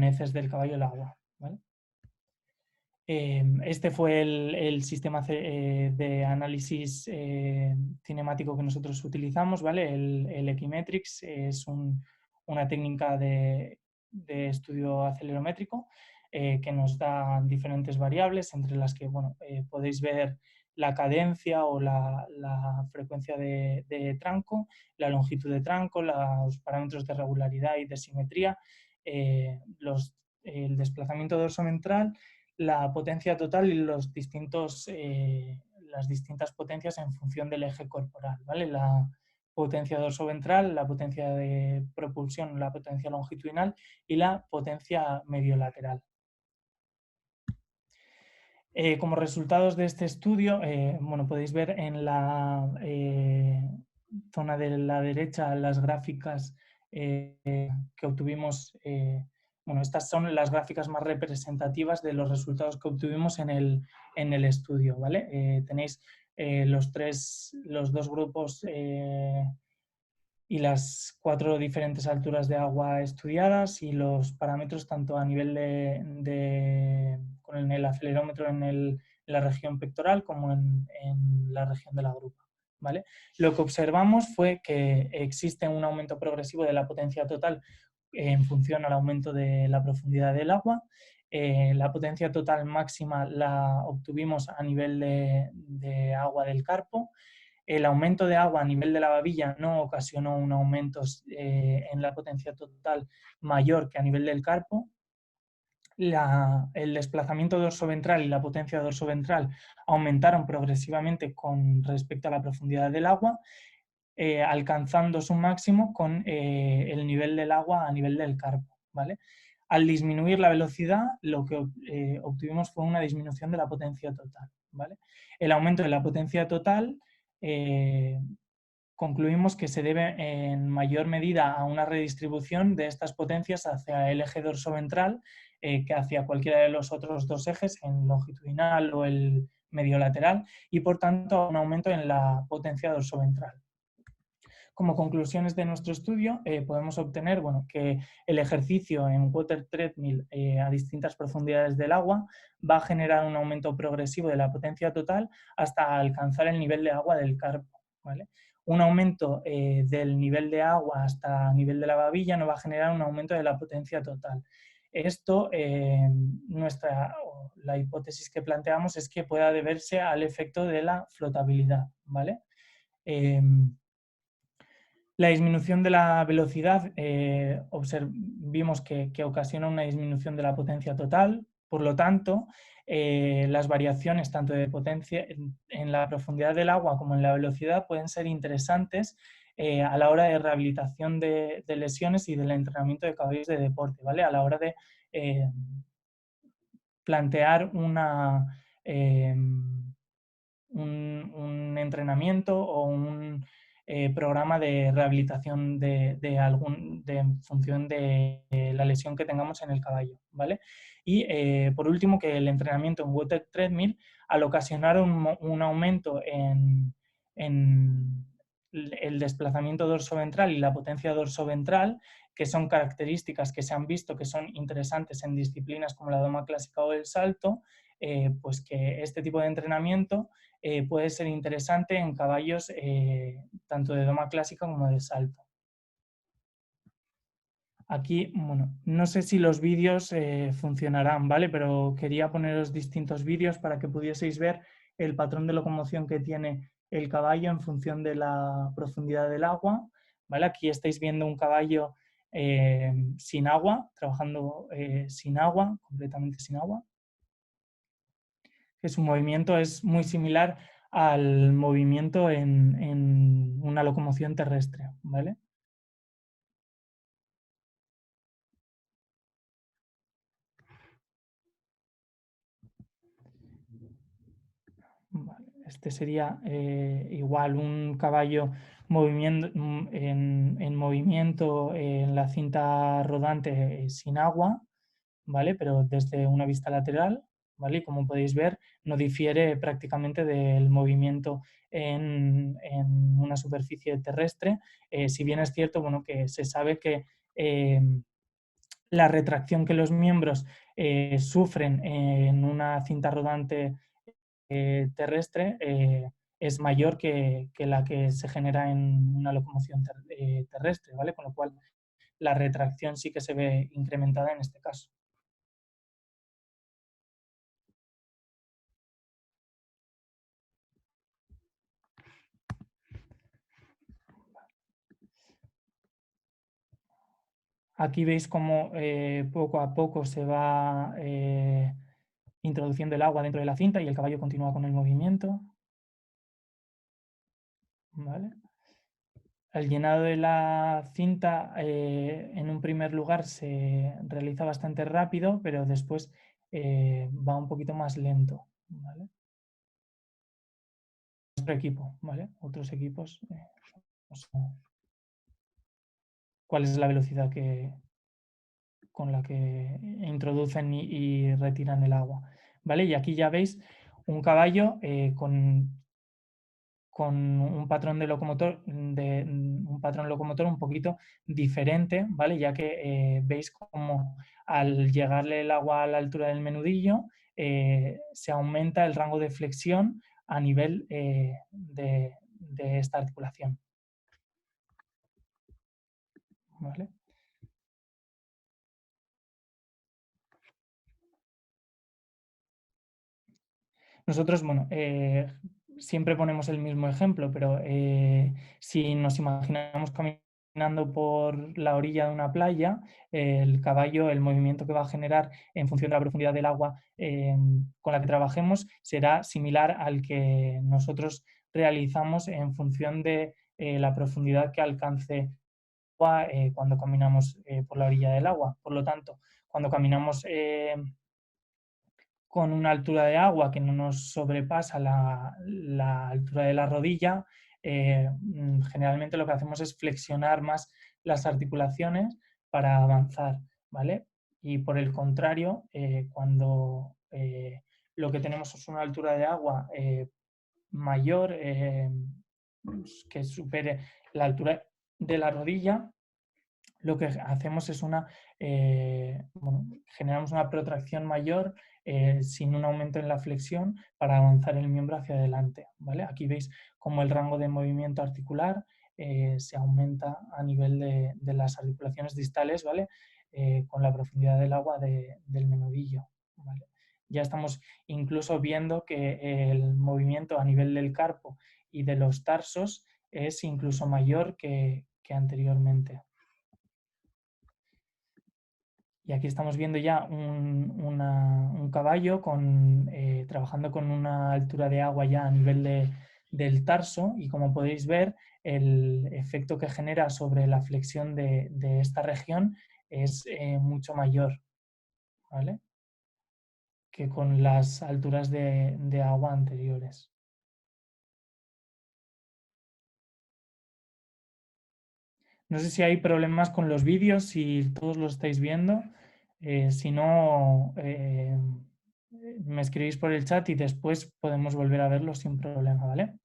heces del caballo el agua, ¿vale? Este fue el sistema de análisis cinemático que nosotros utilizamos, ¿vale? El Equimetrics es una técnica de estudio acelerométrico que nos da diferentes variables, entre las que podéis ver la cadencia o la frecuencia de tranco, la longitud de tranco, los parámetros de regularidad y de simetría, el desplazamiento dorsoventral, la potencia total y las distintas potencias en función del eje corporal, ¿vale? La potencia dorsoventral, la potencia de propulsión, la potencia longitudinal y la potencia mediolateral. Como resultados de este estudio, podéis ver en la zona de la derecha las gráficas que obtuvimos. Estas son las gráficas más representativas de los resultados que obtuvimos en el estudio, ¿vale? Tenéis los dos grupos y las 4 diferentes alturas de agua estudiadas y los parámetros tanto a nivel con el acelerómetro en la región pectoral como en la región de la grupa, ¿vale? Lo que observamos fue que existe un aumento progresivo de la potencia total en función al aumento de la profundidad del agua. La potencia total máxima la obtuvimos a nivel de agua del carpo. El aumento de agua a nivel de la babilla no ocasionó un aumento en la potencia total mayor que a nivel del carpo. El desplazamiento dorsoventral y la potencia dorsoventral aumentaron progresivamente con respecto a la profundidad del agua, alcanzando su máximo con el nivel del agua a nivel del carpo, ¿vale? Al disminuir la velocidad, lo que obtuvimos fue una disminución de la potencia total, ¿vale? El aumento de la potencia total concluimos que se debe en mayor medida a una redistribución de estas potencias hacia el eje dorsoventral que hacia cualquiera de los otros dos ejes, en longitudinal o el mediolateral, y por tanto a un aumento en la potencia dorsoventral. Como conclusiones de nuestro estudio, podemos obtener que el ejercicio en water treadmill a distintas profundidades del agua va a generar un aumento progresivo de la potencia total hasta alcanzar el nivel de agua del carpo, ¿vale? Un aumento del nivel de agua hasta el nivel de la babilla no va a generar un aumento de la potencia total. Esto, la hipótesis que planteamos es que pueda deberse al efecto de la flotabilidad, ¿vale? La disminución de la velocidad vimos que ocasiona una disminución de la potencia total, por lo tanto, las variaciones tanto de potencia en la profundidad del agua como en la velocidad pueden ser interesantes a la hora de rehabilitación de lesiones y del entrenamiento de caballos de deporte, ¿vale? A la hora de plantear un entrenamiento o un programa de rehabilitación en función de la lesión que tengamos en el caballo, ¿vale? Y por último, que el entrenamiento en water treadmill, al ocasionar un aumento en el desplazamiento dorsoventral y la potencia dorsoventral, que son características que se han visto que son interesantes en disciplinas como la doma clásica o el salto, pues que este tipo de entrenamiento puede ser interesante en caballos tanto de doma clásica como de salto. Aquí, no sé si los vídeos funcionarán, ¿vale? Pero quería poneros distintos vídeos para que pudieseis ver el patrón de locomoción que tiene el caballo en función de la profundidad del agua, ¿vale? Aquí estáis viendo un caballo sin agua, trabajando sin agua, completamente sin agua. Que su movimiento es muy similar al movimiento en una locomoción terrestre, ¿vale? Este sería igual un caballo en movimiento en la cinta rodante sin agua, ¿vale? Pero desde una vista lateral, ¿vale? Y como podéis ver, no difiere prácticamente del movimiento en una superficie terrestre, si bien es cierto, bueno, que se sabe que la retracción que los miembros sufren en una cinta rodante terrestre es mayor que la que se genera en una locomoción terrestre, ¿vale? Con lo cual la retracción sí que se ve incrementada en este caso. Aquí veis cómo poco a poco se va introduciendo el agua dentro de la cinta y el caballo continúa con el movimiento. ¿Vale? El llenado de la cinta en un primer lugar se realiza bastante rápido, pero después va un poquito más lento. ¿Vale? Otro equipo, ¿vale? Otros equipos, no sé cuál es la velocidad con la que introducen y retiran el agua. ¿Vale? Y aquí ya veis un caballo con un patrón un patrón locomotor un poquito diferente, ¿vale? Ya que veis como al llegarle el agua a la altura del menudillo se aumenta el rango de flexión a nivel de esta articulación, ¿vale? Nosotros, bueno, siempre ponemos el mismo ejemplo, pero si nos imaginamos caminando por la orilla de una playa, el caballo, el movimiento que va a generar en función de la profundidad del agua con la que trabajemos será similar al que nosotros realizamos en función de la profundidad que alcance agua cuando caminamos por la orilla del agua. Por lo tanto, cuando caminamos con una altura de agua que no nos sobrepasa la altura de la rodilla, generalmente lo que hacemos es flexionar más las articulaciones para avanzar, ¿vale? Y por el contrario, cuando lo que tenemos es una altura de agua mayor, que supere la altura de la rodilla, lo que hacemos es bueno, generamos una protracción mayor sin un aumento en la flexión para avanzar el miembro hacia adelante, ¿vale? Aquí veis cómo el rango de movimiento articular se aumenta a nivel de las articulaciones distales, ¿vale? Con la profundidad del agua del menudillo, ¿vale? Ya estamos incluso viendo que el movimiento a nivel del carpo y de los tarsos es incluso mayor que anteriormente. Y aquí estamos viendo ya un caballo trabajando con una altura de agua ya a nivel del tarso y como podéis ver el efecto que genera sobre la flexión de esta región es mucho mayor, ¿vale? Que con las alturas de agua anteriores. No sé si hay problemas con los vídeos, si todos lo estáis viendo. Si no, me escribís por el chat y después podemos volver a verlo sin problema, ¿vale?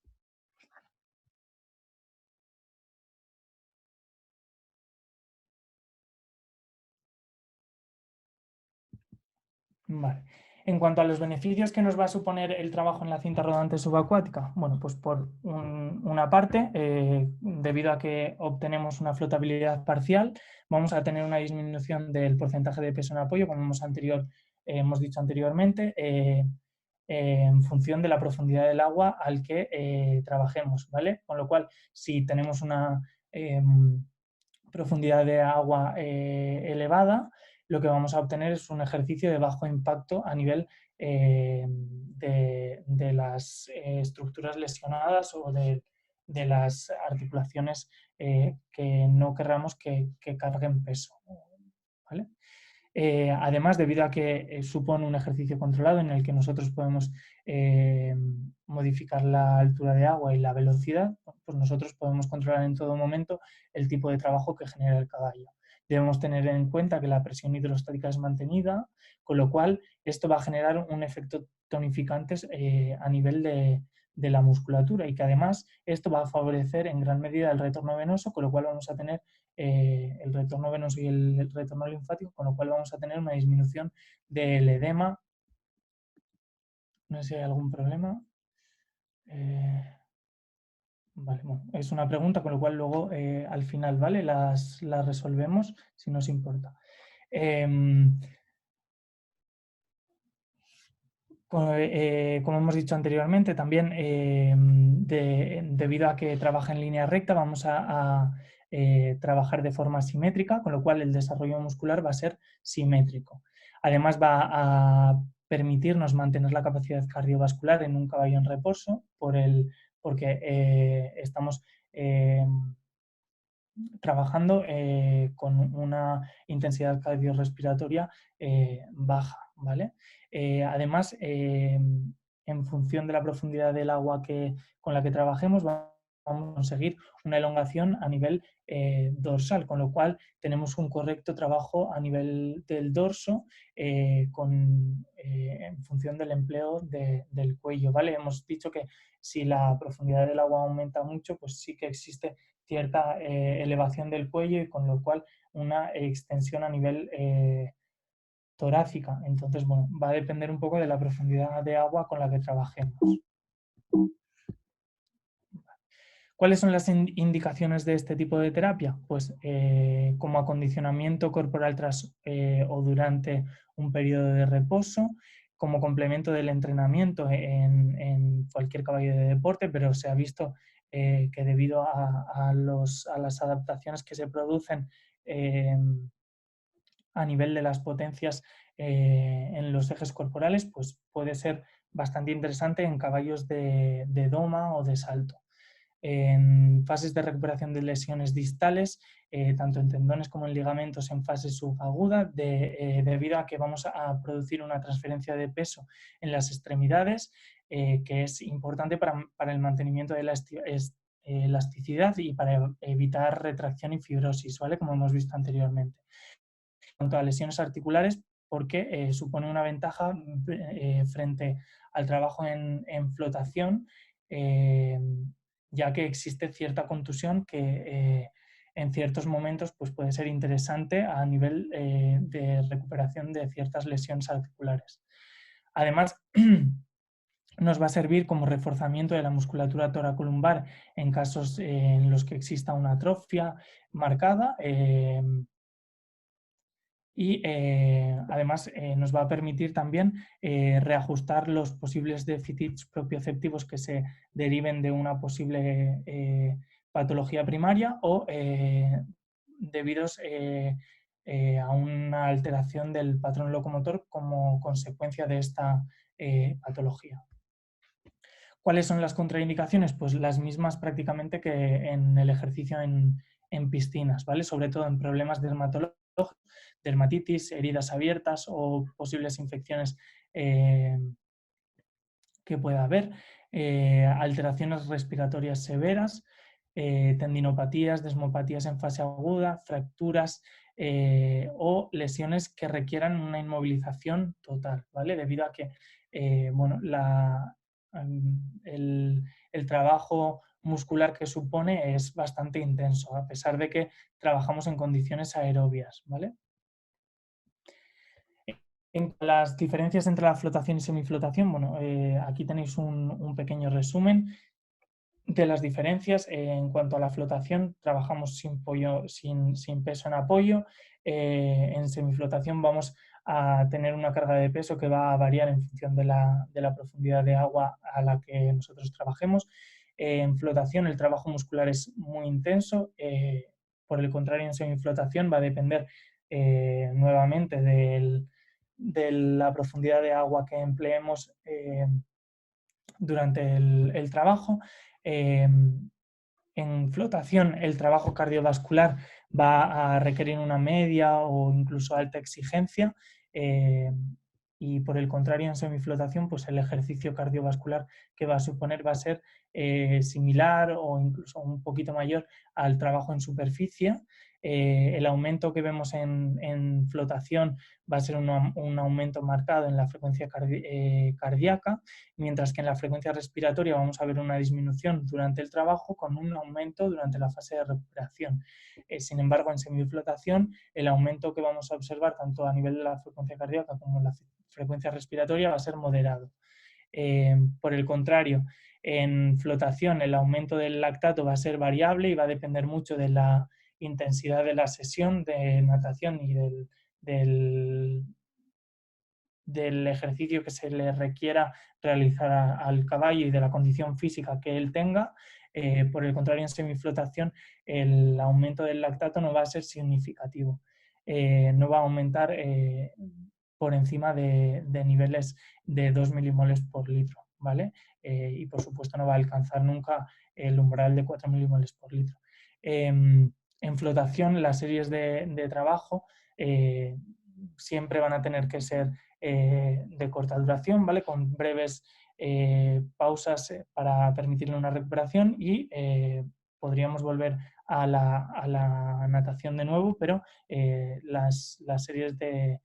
Vale. En cuanto a los beneficios que nos va a suponer el trabajo en la cinta rodante subacuática, bueno, pues por una parte, debido a que obtenemos una flotabilidad parcial, vamos a tener una disminución del porcentaje de peso en apoyo, como hemos dicho anteriormente, en función de la profundidad del agua al que trabajemos, ¿vale? Con lo cual, si tenemos una profundidad de agua elevada, lo que vamos a obtener es un ejercicio de bajo impacto a nivel de las estructuras lesionadas o de las articulaciones que no querramos que carguen peso, ¿vale? Además, debido a que supone un ejercicio controlado en el que nosotros podemos modificar la altura de agua y la velocidad, pues nosotros podemos controlar en todo momento el tipo de trabajo que genera el caballo. debemos tener en cuenta que la presión hidrostática es mantenida, con lo cual esto va a generar un efecto tonificante a nivel de la musculatura y que además esto va a favorecer en gran medida el retorno venoso, con lo cual vamos a tener el retorno venoso y el retorno linfático, con lo cual vamos a tener una disminución del edema. No sé si hay algún problema. Vale, bueno, es una pregunta, con lo cual luego al final, ¿vale? Las resolvemos si nos importa. Como hemos dicho anteriormente, también debido a que trabaja en línea recta, vamos a trabajar de forma simétrica, con lo cual el desarrollo muscular va a ser simétrico. Además, va a permitirnos mantener la capacidad cardiovascular en un caballo en reposo, porque estamos trabajando con una intensidad cardiorrespiratoria baja, ¿vale? Además, en función de la profundidad del agua con la que trabajemos, vamos a conseguir una elongación a nivel dorsal, con lo cual tenemos un correcto trabajo a nivel del dorso en función del empleo del cuello, ¿vale? Hemos dicho que si la profundidad del agua aumenta mucho, pues sí que existe cierta elevación del cuello y con lo cual una extensión a nivel torácica. Entonces, bueno, va a depender un poco de la profundidad de agua con la que trabajemos. ¿Cuáles son las indicaciones de este tipo de terapia? Pues como acondicionamiento corporal tras o durante un periodo de reposo, como complemento del entrenamiento en cualquier caballo de deporte, pero se ha visto que debido a las adaptaciones que se producen a nivel de las potencias en los ejes corporales, pues puede ser bastante interesante en caballos de doma o de salto. En fases de recuperación de lesiones distales, tanto en tendones como en ligamentos en fase subaguda, debido a que vamos a producir una transferencia de peso en las extremidades, que es importante para el mantenimiento de la elasticidad y para evitar retracción y fibrosis, ¿vale? Como hemos visto anteriormente. En cuanto a lesiones articulares, porque supone una ventaja frente al trabajo en flotación, ya que existe cierta contusión que en ciertos momentos pues puede ser interesante a nivel de recuperación de ciertas lesiones articulares. Además, nos va a servir como reforzamiento de la musculatura toracolumbar en casos en los que exista una atrofia marcada, y además nos va a permitir también reajustar los posibles déficits propioceptivos que se deriven de una posible patología primaria o debidos a una alteración del patrón locomotor como consecuencia de esta patología. ¿Cuáles son las contraindicaciones? Pues las mismas prácticamente que en el ejercicio en piscinas, ¿vale? Sobre todo en problemas dermatológicos, dermatitis, heridas abiertas o posibles infecciones que pueda haber, alteraciones respiratorias severas, tendinopatías, desmopatías en fase aguda, fracturas o lesiones que requieran una inmovilización total, ¿vale? Debido a que bueno, el trabajo muscular que supone es bastante intenso, a pesar de que trabajamos en condiciones aerobias, ¿vale? En las diferencias entre la flotación y semiflotación, bueno, aquí tenéis un pequeño resumen de las diferencias. En cuanto a la flotación, trabajamos sin peso en apoyo. En semiflotación vamos a tener una carga de peso que va a variar en función de la profundidad de agua a la que nosotros trabajemos. En flotación el trabajo muscular es muy intenso. Por el contrario, en semiflotación va a depender nuevamente de la profundidad de agua que empleemos durante el trabajo. En flotación, el trabajo cardiovascular va a requerir una media o incluso alta exigencia. Y por el contrario, en semiflotación, pues el ejercicio cardiovascular que va a suponer va a ser similar o incluso un poquito mayor al trabajo en superficie. el aumento que vemos en flotación va a ser un aumento marcado en la frecuencia cardíaca, mientras que en la frecuencia respiratoria vamos a ver una disminución durante el trabajo con un aumento durante la fase de recuperación. Sin embargo, en semiflotación, el aumento que vamos a observar tanto a nivel de la frecuencia cardíaca como en la frecuencia respiratoria va a ser moderado. Por el contrario, en flotación el aumento del lactato va a ser variable y va a depender mucho de la intensidad de la sesión de natación y del ejercicio que se le requiera realizar al caballo y de la condición física que él tenga. Por el contrario, en semiflotación el aumento del lactato no va a ser significativo. No va a aumentar por encima de niveles de 2 milimoles por litro, ¿vale? Y por supuesto no va a alcanzar nunca el umbral de 4 milimoles por litro. En flotación, las series de trabajo siempre van a tener que ser de corta duración, ¿vale? Con breves pausas para permitirle una recuperación y podríamos volver a la natación de nuevo, pero las series de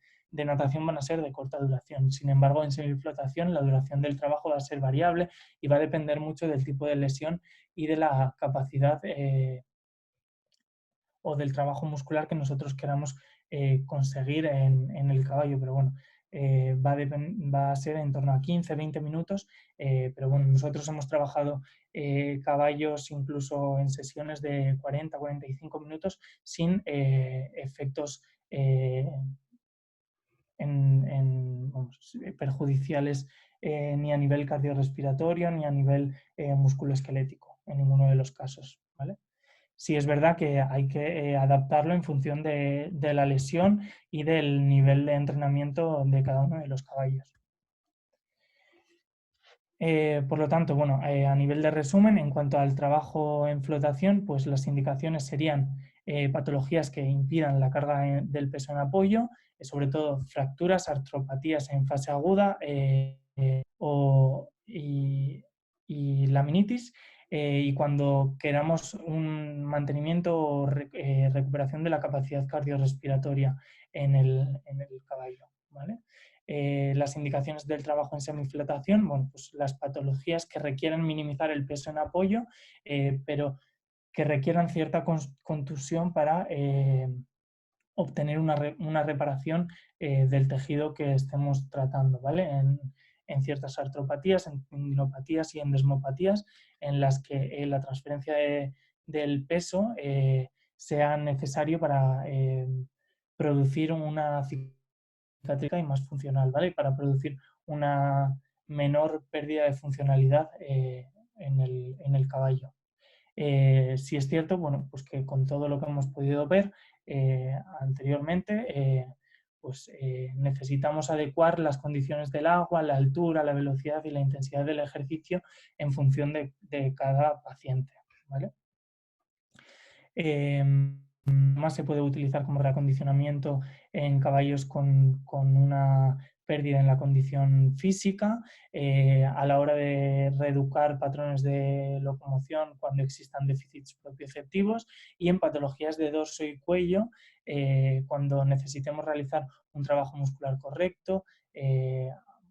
natación van a ser de corta duración. Sin embargo, en semiflotación la duración del trabajo va a ser variable y va a depender mucho del tipo de lesión y de la capacidad o del trabajo muscular que nosotros queramos conseguir en el caballo. Pero bueno, va a ser en torno a 15-20 minutos, pero bueno, nosotros hemos trabajado caballos incluso en sesiones de 40-45 minutos sin efectos perjudiciales ni a nivel cardiorrespiratorio ni a nivel musculoesquelético en ninguno de los casos, ¿vale? Sí es verdad que hay que adaptarlo en función de la lesión y del nivel de entrenamiento de cada uno de los caballos. Por lo tanto, bueno, a nivel de resumen, en cuanto al trabajo en flotación, pues las indicaciones serían patologías que impidan la carga del peso en apoyo, sobre todo fracturas, artropatías en fase aguda y laminitis. Y cuando queramos un mantenimiento o recuperación de la capacidad cardiorrespiratoria en el caballo, ¿vale? Las indicaciones del trabajo en semiflotación, bueno, pues las patologías que requieren minimizar el peso en apoyo, pero que requieran cierta contusión para obtener una reparación del tejido que estemos tratando, ¿vale? En ciertas artropatías, en tendinopatías y en desmopatías, en las que la transferencia del peso sea necesario para producir una cicatriz y más funcional, ¿vale? Para producir una menor pérdida de funcionalidad en el caballo. Sí es cierto, bueno, pues que con todo lo que hemos podido ver anteriormente, pues necesitamos adecuar las condiciones del agua, la altura, la velocidad y la intensidad del ejercicio en función de cada paciente, ¿vale? Más se puede utilizar como reacondicionamiento en caballos con una pérdida en la condición física, a la hora de reeducar patrones de locomoción cuando existan déficits propioceptivos y en patologías de dorso y cuello cuando necesitemos realizar un trabajo muscular correcto,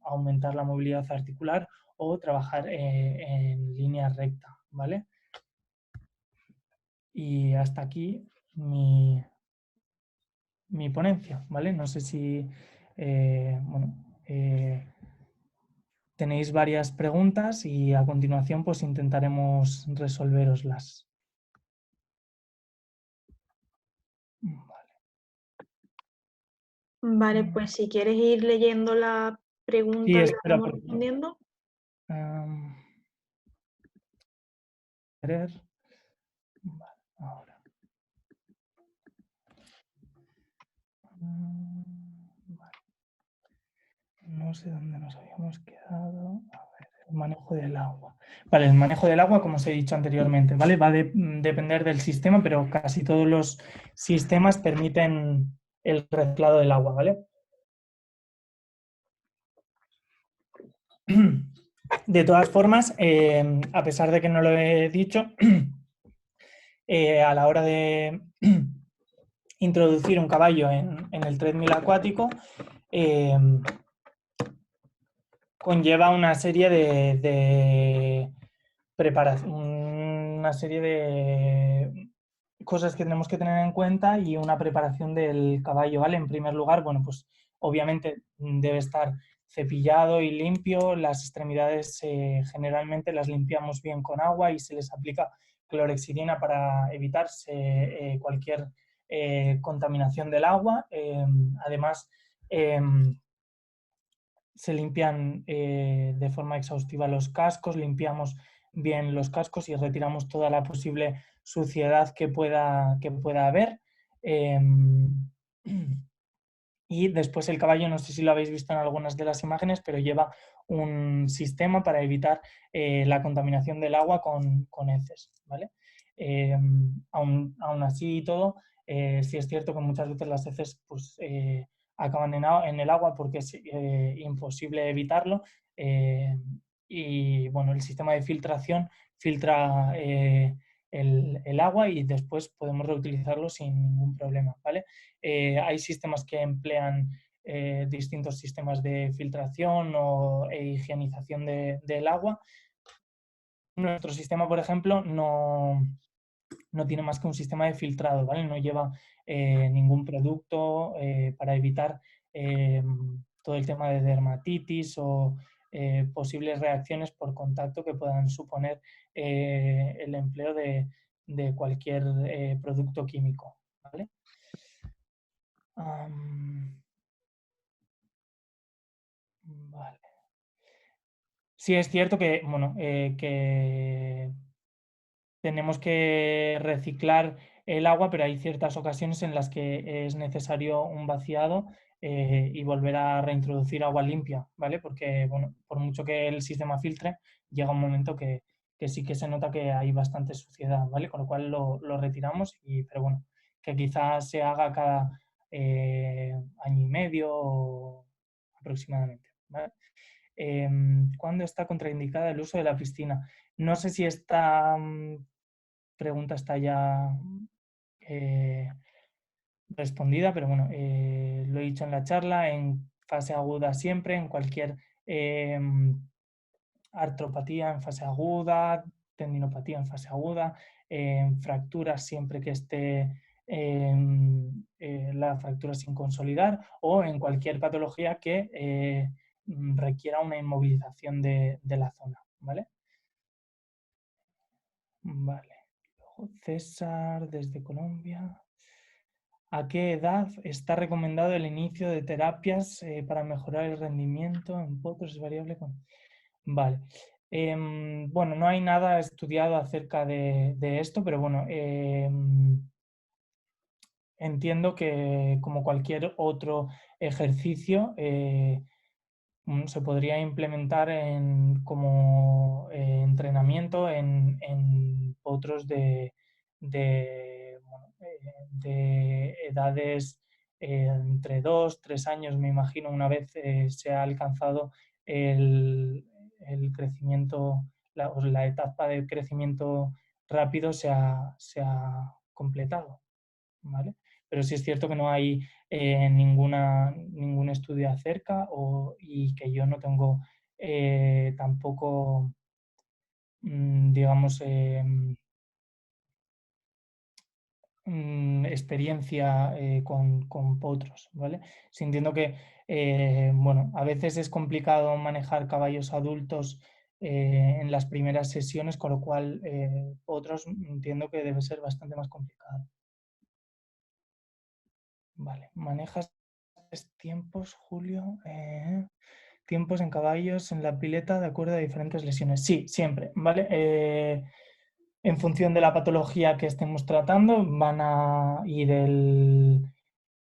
aumentar la movilidad articular o trabajar en línea recta, ¿vale? Y hasta aquí mi ponencia, ¿vale? No sé si tenéis varias preguntas y a continuación pues intentaremos resolveroslas. Vale, pues si quieres ir leyendo la pregunta Sí, y la espera, vamos respondiendo. Vale, ahora. Vale. No sé dónde nos habíamos quedado. A ver, el manejo del agua. Vale, el manejo del agua, como os he dicho anteriormente, ¿vale? Va a depender del sistema, pero casi todos los sistemas permiten el reciclado del agua, ¿vale? De todas formas, a pesar de que no lo he dicho, a la hora de introducir un caballo en el treadmill acuático conlleva una serie de preparación, una serie de cosas que tenemos que tener en cuenta y una preparación del caballo, ¿vale? En primer lugar, bueno, pues obviamente debe estar cepillado y limpio, las extremidades generalmente las limpiamos bien con agua y se les aplica clorexidina para evitar cualquier contaminación del agua. Además, se limpian de forma exhaustiva los cascos, limpiamos bien los cascos y retiramos toda la posible suciedad que pueda haber. Y después el caballo, no sé si lo habéis visto en algunas de las imágenes, pero lleva un sistema para evitar la contaminación del agua con heces, ¿vale? Aún así y todo, sí es cierto que muchas veces las heces pues, acaban en el agua porque es imposible evitarlo. Y bueno, el sistema de filtración filtra el agua y después podemos reutilizarlo sin ningún problema, ¿vale? Hay sistemas que emplean distintos sistemas de filtración e higienización del agua. Nuestro sistema, por ejemplo, no tiene más que un sistema de filtrado, ¿vale? No lleva ningún producto para evitar todo el tema de dermatitis o posibles reacciones por contacto que puedan suponer el empleo de cualquier producto químico, ¿vale? Vale. Sí es cierto que, bueno, que tenemos que reciclar el agua, pero hay ciertas ocasiones en las que es necesario un vaciado y volver a reintroducir agua limpia, ¿vale? Porque, bueno, por mucho que el sistema filtre, llega un momento que sí que se nota que hay bastante suciedad, ¿vale? Con lo cual lo retiramos, pero bueno, que quizás se haga cada año y medio aproximadamente, ¿vale? ¿Cuándo está contraindicada el uso de la piscina? No sé si esta pregunta está ya respondida, pero bueno, lo he dicho en la charla, en fase aguda siempre, en cualquier artropatía en fase aguda, tendinopatía en fase aguda, fracturas siempre que esté la fractura sin consolidar o en cualquier patología que requiera una inmovilización de la zona, ¿vale? Vale. Luego César desde Colombia. ¿A qué edad está recomendado el inicio de terapias para mejorar el rendimiento en potros? Es variable con... Vale. Bueno, no hay nada estudiado acerca de esto, pero bueno, entiendo que como cualquier otro ejercicio se podría implementar como entrenamiento en potros bueno, de edades entre 2, 3 años, me imagino, una vez se ha alcanzado el crecimiento, la etapa de crecimiento rápido se ha completado, ¿vale? Pero sí es cierto que no hay ningún estudio acerca y que yo no tengo tampoco, digamos, experiencia con potros, ¿vale? Sí entiendo que, bueno, a veces es complicado manejar caballos adultos en las primeras sesiones, con lo cual potros entiendo que debe ser bastante más complicado. Vale, manejas tiempos, Julio. Tiempos en caballos en la pileta de acuerdo a diferentes lesiones. Sí, siempre, ¿vale? En función de la patología que estemos tratando,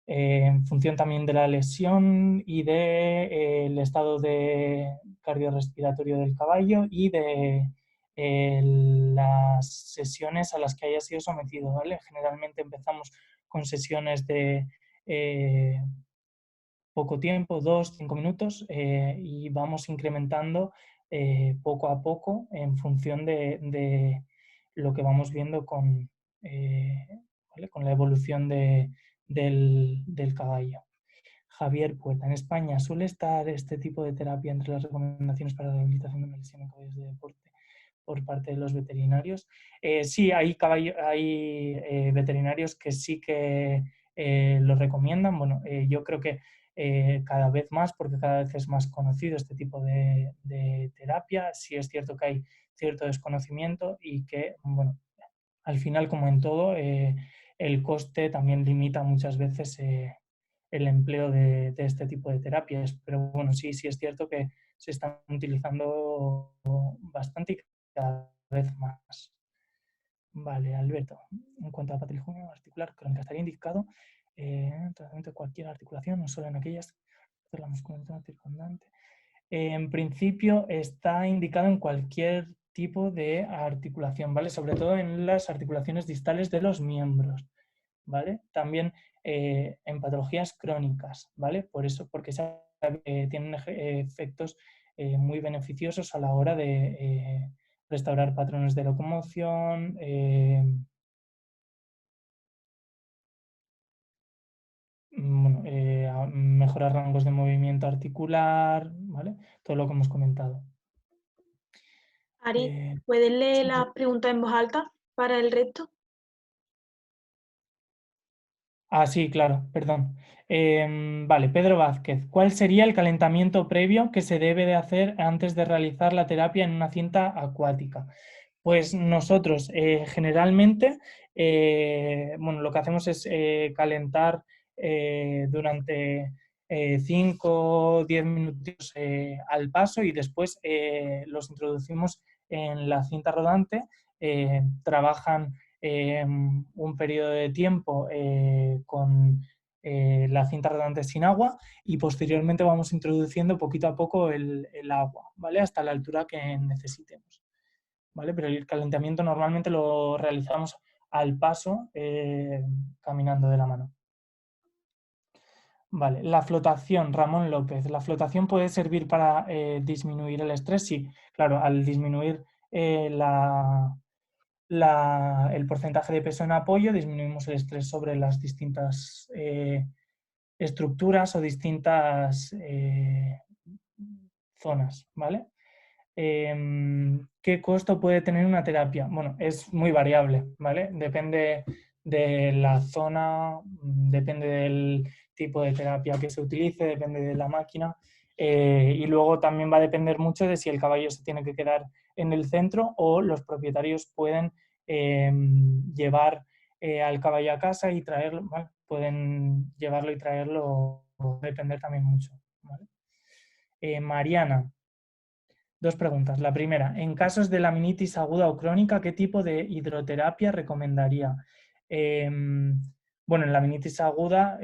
en función también de la lesión y del estado cardiorrespiratorio del caballo y de las sesiones a las que haya sido sometido, ¿vale? Generalmente empezamos con sesiones de poco tiempo, 2, 5 minutos, y vamos incrementando poco a poco en función de lo que vamos viendo ¿vale? Con la evolución del caballo. Javier Puerta, en España, ¿suele estar este tipo de terapia entre las recomendaciones para la rehabilitación de una lesión en caballos de deporte por parte de los veterinarios? Sí, hay veterinarios que sí que lo recomiendan. Bueno, yo creo que cada vez más, porque cada vez es más conocido este tipo de terapia. Sí es cierto que hay cierto desconocimiento y que, bueno, al final, como en todo, el coste también limita muchas veces el empleo de este tipo de terapias. Pero bueno, sí es cierto que se están utilizando bastante y cada vez más. Vale, Alberto. En cuanto a patrimonio articular crónica, estaría indicado tratamiento de cualquier articulación, no solo en aquellas de la musculatura circundante. En principio está indicado en cualquier tipo de articulación, ¿vale? Sobre todo en las articulaciones distales de los miembros, ¿vale? También en patologías crónicas, ¿vale? Por eso, porque tienen efectos muy beneficiosos a la hora de restaurar patrones de locomoción, mejorar rangos de movimiento articular, ¿vale? Todo lo que hemos comentado. Ari, ¿puedes leer Sí. la pregunta en voz alta para el resto? Sí, claro, perdón. Vale, Pedro Vázquez. ¿Cuál sería el calentamiento previo que se debe de hacer antes de realizar la terapia en una cinta acuática? Pues nosotros generalmente bueno, lo que hacemos es calentar durante 5 o 10 minutos al paso y después los introducimos en la cinta rodante. Trabajan un periodo de tiempo con la cinta rodante sin agua y posteriormente vamos introduciendo poquito a poco el agua, ¿vale? Hasta la altura que necesitemos, ¿vale? Pero el calentamiento normalmente lo realizamos al paso, caminando de la mano. Vale, la flotación, Ramón López. ¿La flotación puede servir para disminuir el estrés? Sí, claro, al disminuir el porcentaje de peso en apoyo, disminuimos el estrés sobre las distintas estructuras o distintas zonas, ¿vale? ¿Qué costo puede tener una terapia? Bueno, es muy variable, ¿vale? Depende de la zona, depende del tipo de terapia que se utilice, depende de la máquina y luego también va a depender mucho de si el caballo se tiene que quedar en el centro o los propietarios pueden llevar al caballo a casa y traerlo, ¿vale? Pueden llevarlo y traerlo, va a depender también mucho, ¿vale? Mariana. Dos preguntas. La primera, en casos de laminitis aguda o crónica, ¿qué tipo de hidroterapia recomendaría? Bueno, en laminitis aguda,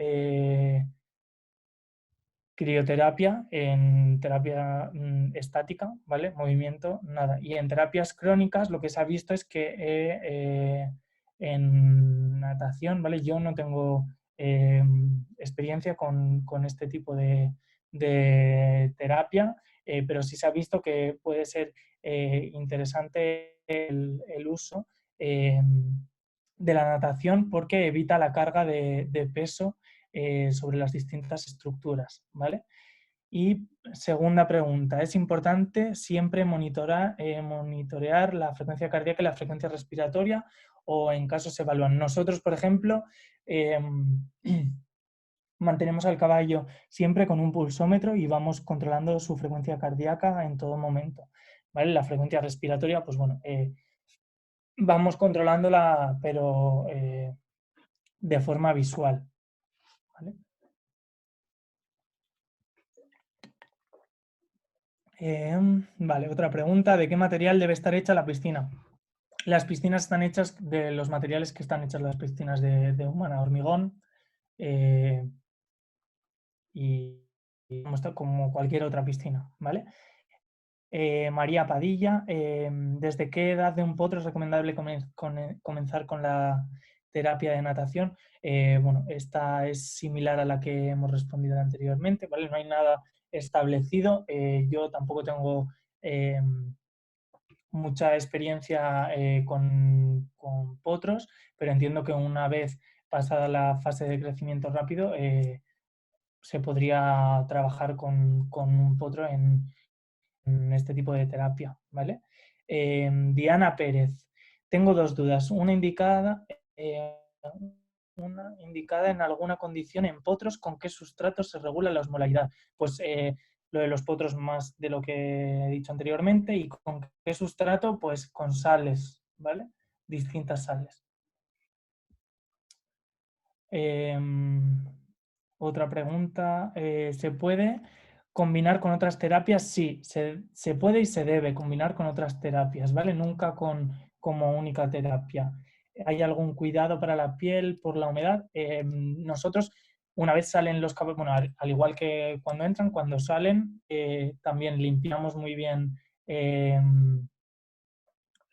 crioterapia, en terapia estática, ¿vale? Movimiento, nada. Y en terapias crónicas lo que se ha visto es que en natación, ¿vale? Yo no tengo experiencia con este tipo de terapia, pero sí se ha visto que puede ser interesante el uso de la natación porque evita la carga de peso sobre las distintas estructuras, ¿vale? Y segunda pregunta, ¿es importante siempre monitorear la frecuencia cardíaca y la frecuencia respiratoria o en casos se evalúan? Nosotros, por ejemplo, mantenemos al caballo siempre con un pulsómetro y vamos controlando su frecuencia cardíaca en todo momento, ¿vale? La frecuencia respiratoria, pues bueno, vamos controlándola, pero de forma visual, ¿vale? Vale, otra pregunta. ¿De qué material debe estar hecha la piscina? Las piscinas están hechas de los materiales que están hechas las piscinas de Humana, hormigón y como cualquier otra piscina, ¿vale? María Padilla, ¿desde qué edad de un potro es recomendable comenzar con la terapia de natación? Bueno, esta es similar a la que hemos respondido anteriormente, ¿vale? No hay nada establecido. Yo tampoco tengo mucha experiencia con potros, pero entiendo que una vez pasada la fase de crecimiento rápido, se podría trabajar con un potro en este tipo de terapia, ¿vale? Diana Pérez, tengo dos dudas. Una indicada en alguna condición en potros, ¿con qué sustrato se regula la osmolaridad? Pues lo de los potros más de lo que he dicho anteriormente, y con qué sustrato, pues con sales, ¿vale? Distintas sales. Otra pregunta, ¿se puede combinar con otras terapias? Sí, se puede y se debe combinar con otras terapias, ¿vale? Nunca como única terapia. ¿Hay algún cuidado para la piel por la humedad? Nosotros, una vez salen los cabellos, bueno, al igual que cuando entran, cuando salen, también limpiamos muy bien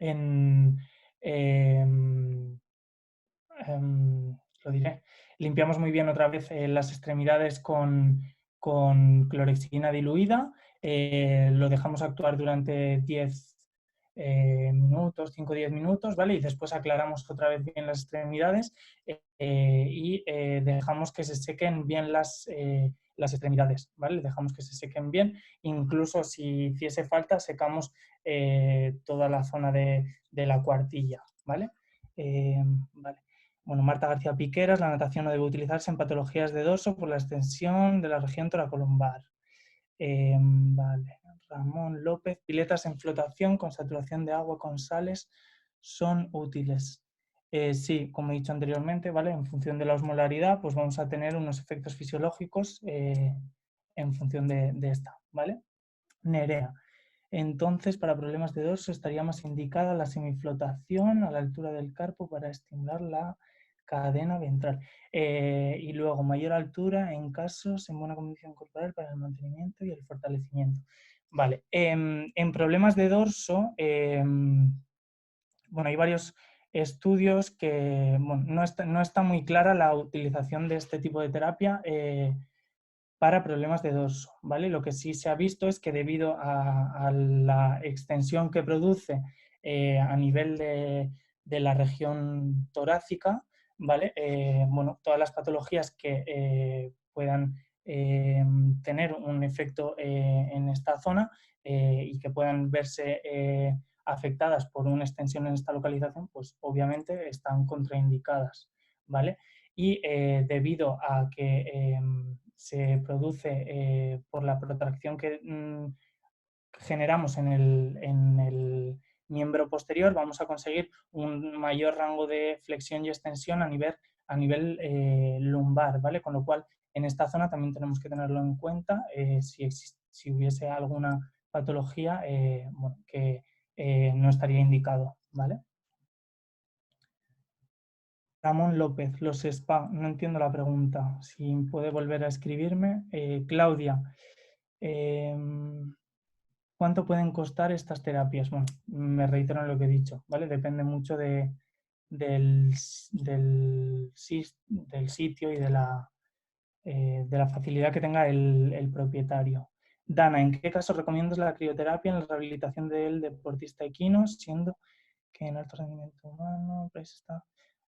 en lo diré, limpiamos muy bien otra vez las extremidades con clorexidina diluida, lo dejamos actuar durante 10 minutos, 5 o 10 minutos, ¿vale? Y después aclaramos otra vez bien las extremidades y dejamos que se sequen bien las extremidades, ¿vale? Dejamos que se sequen bien, incluso si hiciese falta, secamos toda la zona de la cuartilla, ¿vale? Vale. Bueno, Marta García Piqueras, la natación no debe utilizarse en patologías de dorso por la extensión de la región toracolumbar. Vale. Ramón López, piletas en flotación con saturación de agua con sales son útiles. Sí, como he dicho anteriormente, ¿vale? En función de la osmolaridad, pues vamos a tener unos efectos fisiológicos en función de esta, ¿vale? Nerea. Entonces, para problemas de dorso estaría más indicada la semiflotación a la altura del carpo para estimular la cadena ventral. Y luego, mayor altura en casos en buena condición corporal para el mantenimiento y el fortalecimiento. Vale, en problemas de dorso, bueno, hay varios estudios que, bueno, no está muy clara la utilización de este tipo de terapia para problemas de dorso, ¿vale? Lo que sí se ha visto es que debido a la extensión que produce a nivel de la región torácica, ¿vale? Bueno, todas las patologías que puedan tener un efecto en esta zona y que puedan verse afectadas por una extensión en esta localización, pues obviamente están contraindicadas, ¿vale? Y debido a que se produce por la protracción que generamos en el miembro posterior, vamos a conseguir un mayor rango de flexión y extensión a nivel lumbar, ¿vale? Con lo cual, en esta zona también tenemos que tenerlo en cuenta si hubiese alguna patología bueno, que no estaría indicado, ¿vale? Ramón López, los spa, no entiendo la pregunta. Si puede volver a escribirme. Claudia, ¿cuánto pueden costar estas terapias? Bueno, me reitero en lo que he dicho, ¿vale? Depende mucho del sitio y de la facilidad que tenga el propietario. Dana, ¿en qué caso recomiendas la crioterapia en la rehabilitación del deportista equino, siendo que en alto rendimiento humano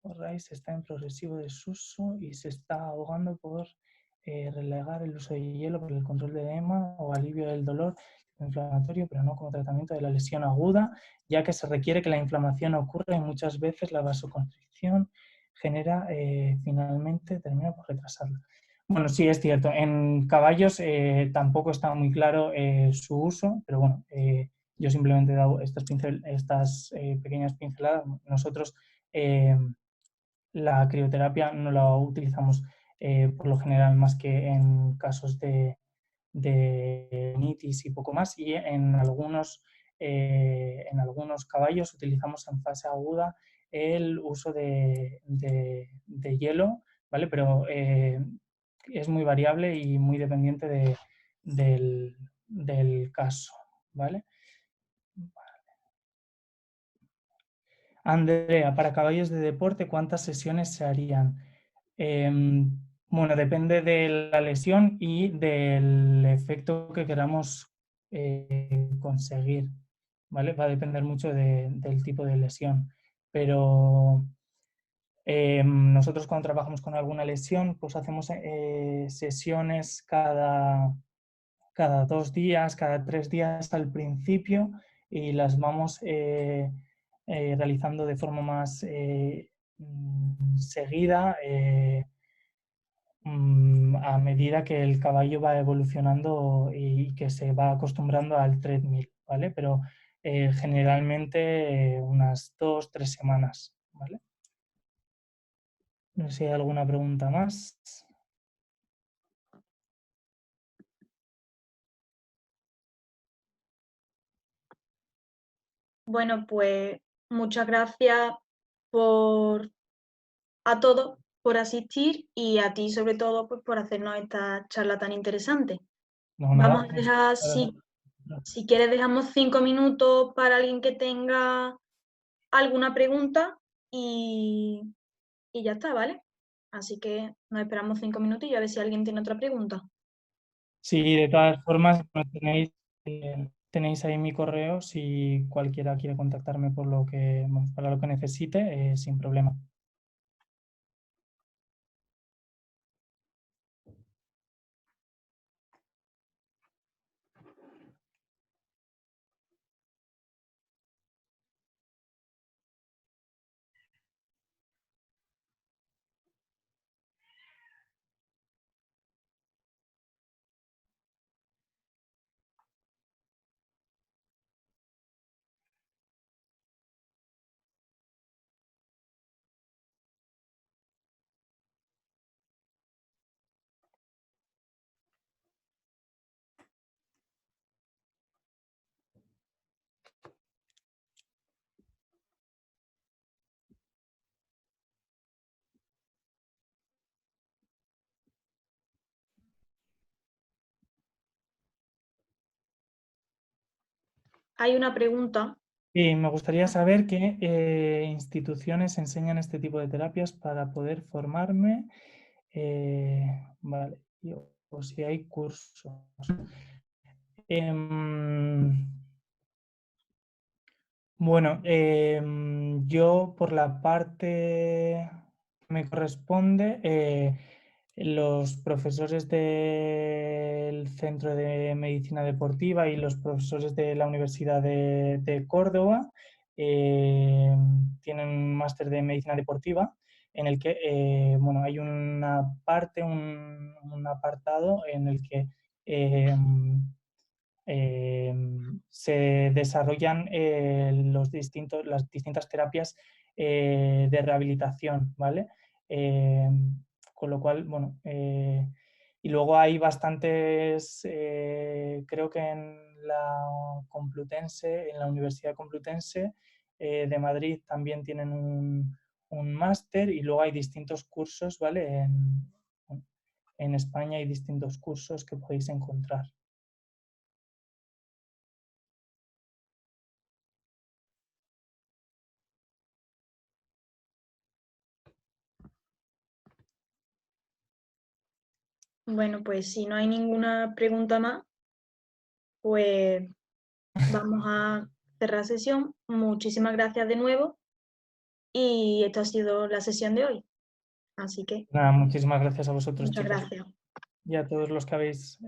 Rice está en progresivo desuso y se está abogando por relegar el uso de hielo por el control de edema o alivio del dolor inflamatorio, pero no como tratamiento de la lesión aguda, ya que se requiere que la inflamación ocurra y muchas veces la vasoconstricción finalmente termina por retrasarla. Bueno, sí, es cierto. En caballos tampoco está muy claro su uso, pero bueno, yo simplemente he dado estas pequeñas pinceladas. Nosotros la crioterapia no la utilizamos por lo general más que en casos de rinitis y poco más, y en algunos caballos utilizamos en fase aguda el uso de hielo, ¿vale? Pero es muy variable y muy dependiente del caso, ¿vale? Andrea, para caballos de deporte, ¿cuántas sesiones se harían? Bueno, depende de la lesión y del efecto que queramos conseguir, ¿vale? Va a depender mucho del tipo de lesión, pero Nosotros cuando trabajamos con alguna lesión, pues hacemos sesiones cada 2 días, cada 3 días al principio y las vamos realizando de forma más seguida a medida que el caballo va evolucionando y que se va acostumbrando al treadmill, ¿vale? Pero generalmente unas 2-3 semanas, ¿vale? No sé si hay alguna pregunta más. Bueno, pues muchas gracias por a todos por asistir y a ti sobre todo pues, por hacernos esta charla tan interesante. No, Vamos nada. a dejar, si quieres, dejamos 5 minutos para alguien que tenga alguna pregunta y, y ya está, ¿vale? Así que nos esperamos 5 minutillos a ver si alguien tiene otra pregunta. Sí, de todas formas, tenéis ahí mi correo si cualquiera quiere contactarme por lo que, para lo que necesite, sin problema. Hay una pregunta. Y me gustaría saber qué instituciones enseñan este tipo de terapias para poder formarme, vale, o si hay cursos. Bueno, yo por la parte que me corresponde, los profesores del Centro de Medicina Deportiva y los profesores de la Universidad de Córdoba tienen un máster de Medicina Deportiva en el que bueno, hay una parte, un apartado en el que se desarrollan las distintas terapias de rehabilitación, ¿vale? Con lo cual, bueno, y luego hay bastantes, creo que en la Complutense, en la Universidad Complutense de Madrid también tienen un máster y luego hay distintos cursos, ¿vale? En España hay distintos cursos que podéis encontrar. Bueno, pues si no hay ninguna pregunta más, pues vamos a cerrar sesión. Muchísimas gracias de nuevo y esta ha sido la sesión de hoy. Así que Nada, muchísimas gracias a vosotros, muchas chicos, gracias. y a todos los que habéis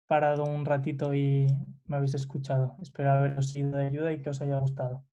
parado un ratito y me habéis escuchado. Espero haberos sido de ayuda y que os haya gustado.